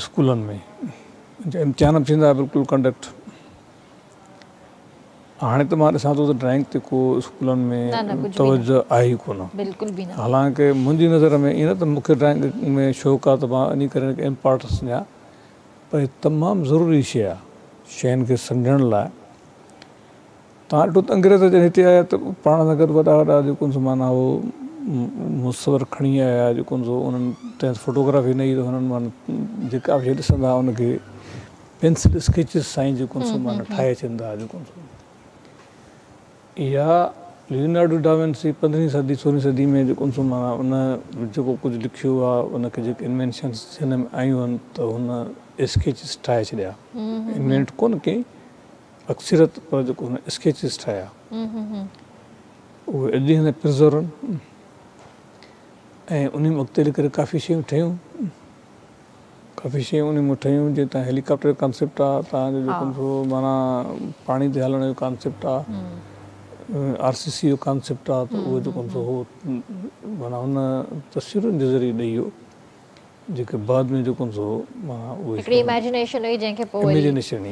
स्कूलनि में, इम्तिहान बि थींदा बिल्कुलु कंडक्ट। हाणे त मां ॾिसां थो त ड्राइंग ते को स्कूलनि में तवजो आहे ई कोन। बिल्कुलु बि न। हालांकि मुंहिंजी नज़र में ईअं न त मूंखे ड्राइंग में शौक़ु आहे त मां इन करे इम्पोर्टेंस ॾियां, पर तमामु ज़रूरी शइ आहे शयुनि खे सम्झण लाइ। तव्हां ॾिठो त अंग्रेज़ जॾहिं हिते आया त पाण सां गॾु वॾा वॾा जेको माना हो मुसवर खणी आया, जेको उन्हनि तंहिं फोटोग्राफी न ई त हुननि माना जेका बि शइ ॾिसंदा उनखे पेंसिल स्केचिस सां ई जेको माना ठाहे छॾींदा हुआ। जेको इहा लियोनार्डो डा विंसी 15वीं सदी 16वीं सदी में जेको माना उन जेको कुझु लिखियो आहे, उनखे जेके इन्वेंशन्स हिन में आयूं आहिनि त हुन स्केचिस ठाहे छॾिया। इन्वेंट कोन कई अक्सरत, पर जेको हुन स्केचिस ठाहिया उहे अॼु हिन प्रिज़र्व आहिनि। ऐं उन में अॻिते हली करे काफ़ी शयूं ठहियूं, उन में ठहियूं। जीअं तव्हां हेलीकॉप्टर जो कॉन्सेप्ट आहे, तव्हांजो जेको माना पाणी ते हलण जो कॉन्सेप्ट आहे, RCC जो कॉन्सेप्ट आहे, त उहो जेको हो माना हुन तस्वीरुनि जे ज़रिए ॾेई वियो, जेके बाद में जेको माना उहे इमेजिनेशन हुई जंहिंखे पोइ इमेजिनेशन ई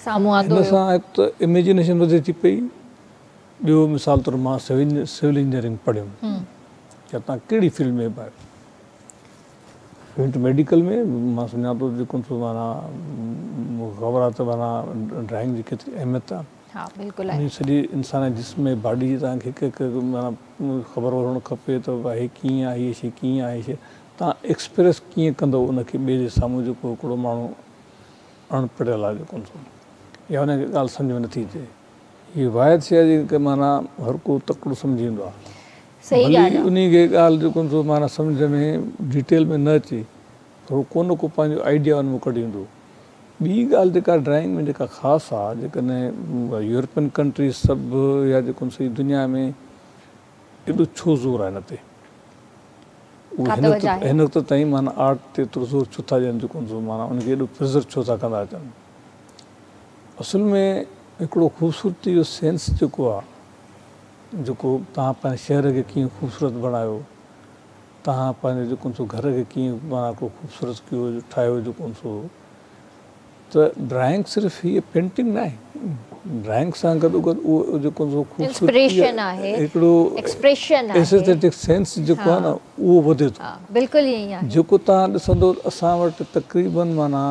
साम्हूं आंदो हिन सां हिकु त इमेजिनेशन वधे थी पई। ॿियो मिसाल तौरु मां सिविल इंजीनियरिंग पढ़ियुमि, या तव्हां कहिड़ी फील्ड में बि आहियो, मेडिकल में मां सम्झां थो जेको माना ख़बर आहे त माना ड्राइंग जी केतिरी अहमियत आहे। सॼी इंसान जे जिस्म में बॉडी जी तव्हांखे हिकु हिकु माना ख़बर हुअणु खपे त भाई कीअं आहे हीअ शइ, कीअं आहे हीअ शइ, तव्हां एक्सप्रेस कीअं कंदव उनखे ॿिए जे साम्हूं जेको हिकिड़ो माण्हू अणपढ़ियल आहे जेको या हुनखे ॻाल्हि सम्झ में नथी अचे। हीअ वाहिद शइ आहे जेके माना हर को तकिड़ो सम्झी वेंदो आहे, भली उन खे ॻाल्हि जेको माना सम्झ में डिटेल में न अचे, थोरो को न को पंहिंजो आइडिया हुन में कढी ईंदो। ॿी ॻाल्हि जेका ड्राइंग में जेका ख़ासि आहे, जेकॾहिं यूरोपियन कंट्रीज़ सभु या जेको सॼी दुनिया में एॾो छो ज़ोर आहे हिन ते, हिन वक़्त ताईं माना आर्ट ते एतिरो ज़ोर छो था ॾियनि, जेको माना उनखे एॾो प्रिज़र्व छो था कंदा अचनि। असुल में हिकिड़ो ख़ूबसूरती जो सेंस जेको आहे, जेको तव्हां पंहिंजे शहर खे कीअं ख़ूबसूरत बणायो, तव्हां पंहिंजे जेको घर खे कीअं माना हिकिड़ो ख़ूबसूरत कयो ठाहियो, जेको त ड्राइंग सिर्फ़ु हीअ पेंटिंग न आहे, ड्राइंग सां गॾोगॾु उहो जेको हिकिड़ो एस्थेटिक सेंस जेको आहे न उहो वधे थो। जेको तव्हां ॾिसंदो असां वटि तक़रीबन माना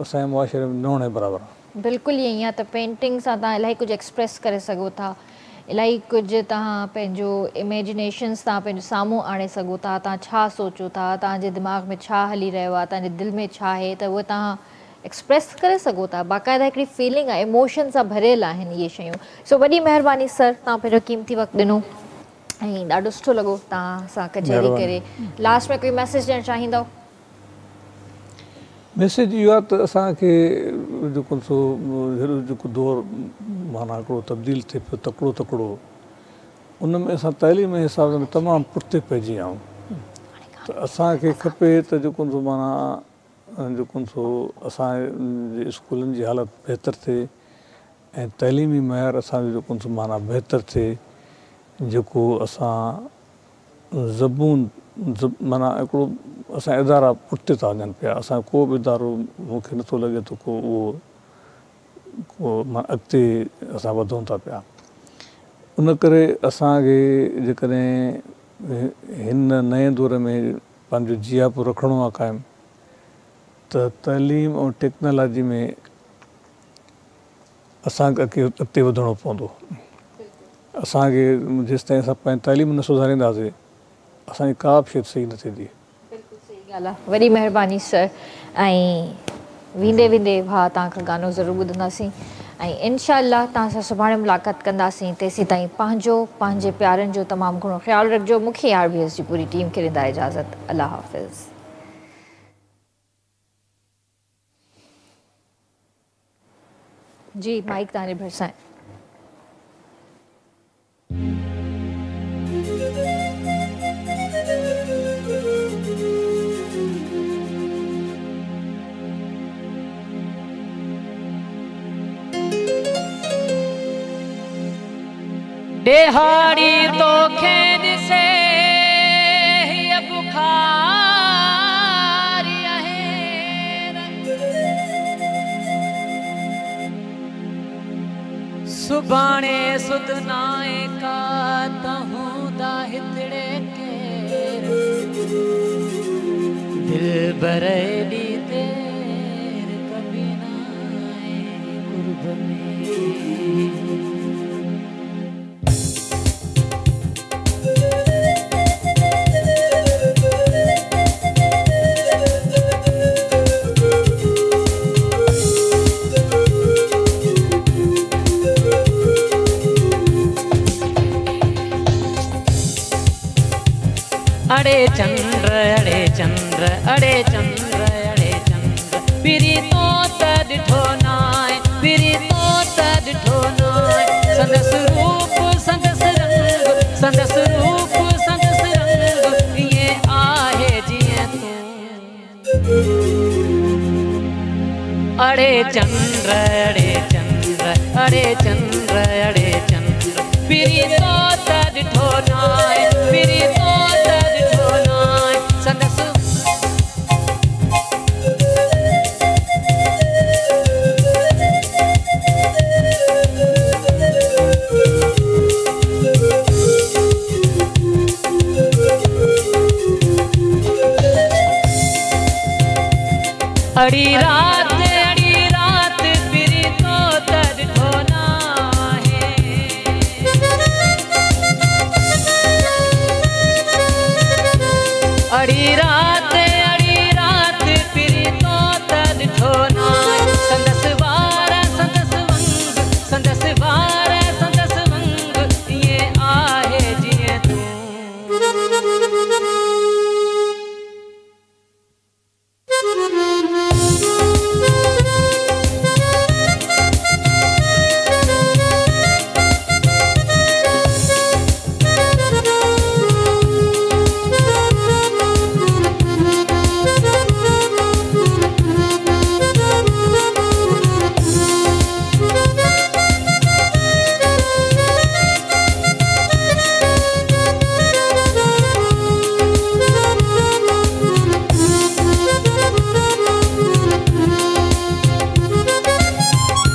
असांजे मुआशरे में 9 बराबरि आहे। बिल्कुलु ईअं ई आहे त पेंटिंग सां तव्हां इलाही कुझु एक्सप्रेस करे सघो था, इलाही कुझु तव्हां पंहिंजो इमेजिनेशन्स तव्हां पंहिंजो साम्हूं आणे सघो था, तव्हां छा सोचो था, तव्हांजे दिमाग़ में छा हली रहियो आहे, तव्हांजे दिलि में छा आहे, त उहे तव्हां एक्सप्रेस करे सघो था। बाक़ाइदा हिकिड़ी फीलिंग आहे, इमोशन सां भरियल आहिनि इहे शयूं। सो वॾी महिरबानी सर, तव्हां पंहिंजो क़ीमती वक़्तु ॾिनो ऐं ॾाढो सुठो लॻो तव्हां सां कचहरी करे। लास्ट में कोई मैसेज ॾियणु चाहींदव? मैसेज इहो आहे त असांखे जेको अहिड़ो जेको दौर माना हिकिड़ो तब्दील थिए पियो तकिड़ो, उन में असां तइलीम जे हिसाब सां तमामु पुठिते पइजी विया आहियूं। त असांखे खपे त जेको माना जेको असांजे स्कूलनि जी हालत बहितर थिए ऐं तइलीमी मयार असांजो जेको माना बहितर थिए, जेको असां ज़बून माना हिकिड़ो असां इदारा पुठिते था वञनि पिया। असां को बि इदारो मूंखे नथो लॻे थो को माना अॻिते असां वधूं था पिया। उन करे असांखे जेकॾहिं हिन नए दौर में पंहिंजो जियापो रखिणो आहे क़ाइमु, त तइलीम ऐं टेक्नोलॉजी में असांखे अॻिते वधिणो पवंदो। असांखे जेसिताईं असां पंहिंजी तइलीम न सुधारींदासीं, असांजी का बि शइ सही न थींदी। बिल्कुलु सही ॻाल्हि आहे, वॾी महिरबानी सर। ऐं वेंदे वेंदे भाउ तव्हां खां गानो ज़रूरु ॿुधंदासीं ऐं इनशाअल्लाह तव्हां सां सुभाणे मुलाक़ात कंदासीं। तेसीं ताईं पंहिंजे प्यारनि जो तमामु घणो ख़्यालु रखिजो। मूंखे RBS जी पूरी टीम खे ॾींदा इजाज़त। अल्लाह हाफ़िज़। जी माइक तव्हांजे भरिसां आहे। डेहाड़ी तो खेद से ये बुखार है सुबाने सुदनाए का तहूं दा हितड़े के दिल बरेली तेर कभी ना आए कुर्ब में अड़े चंद्र अड़े चंद्र अड़े चंद्र अड़े चंद्र पिरी तो तड़ो नाय पिरी तो तड़ो नाय संदस रूप संदस रंग संदस रूप संदस रंग ये आहे जिए तू अड़े चंद्र अड़े चंद्र अड़े चंद्र अड़े चंद्र पिरी तो तड़ो नाय पिरी तो अड़ी रात फिरी तो दर्द होना है अड़ी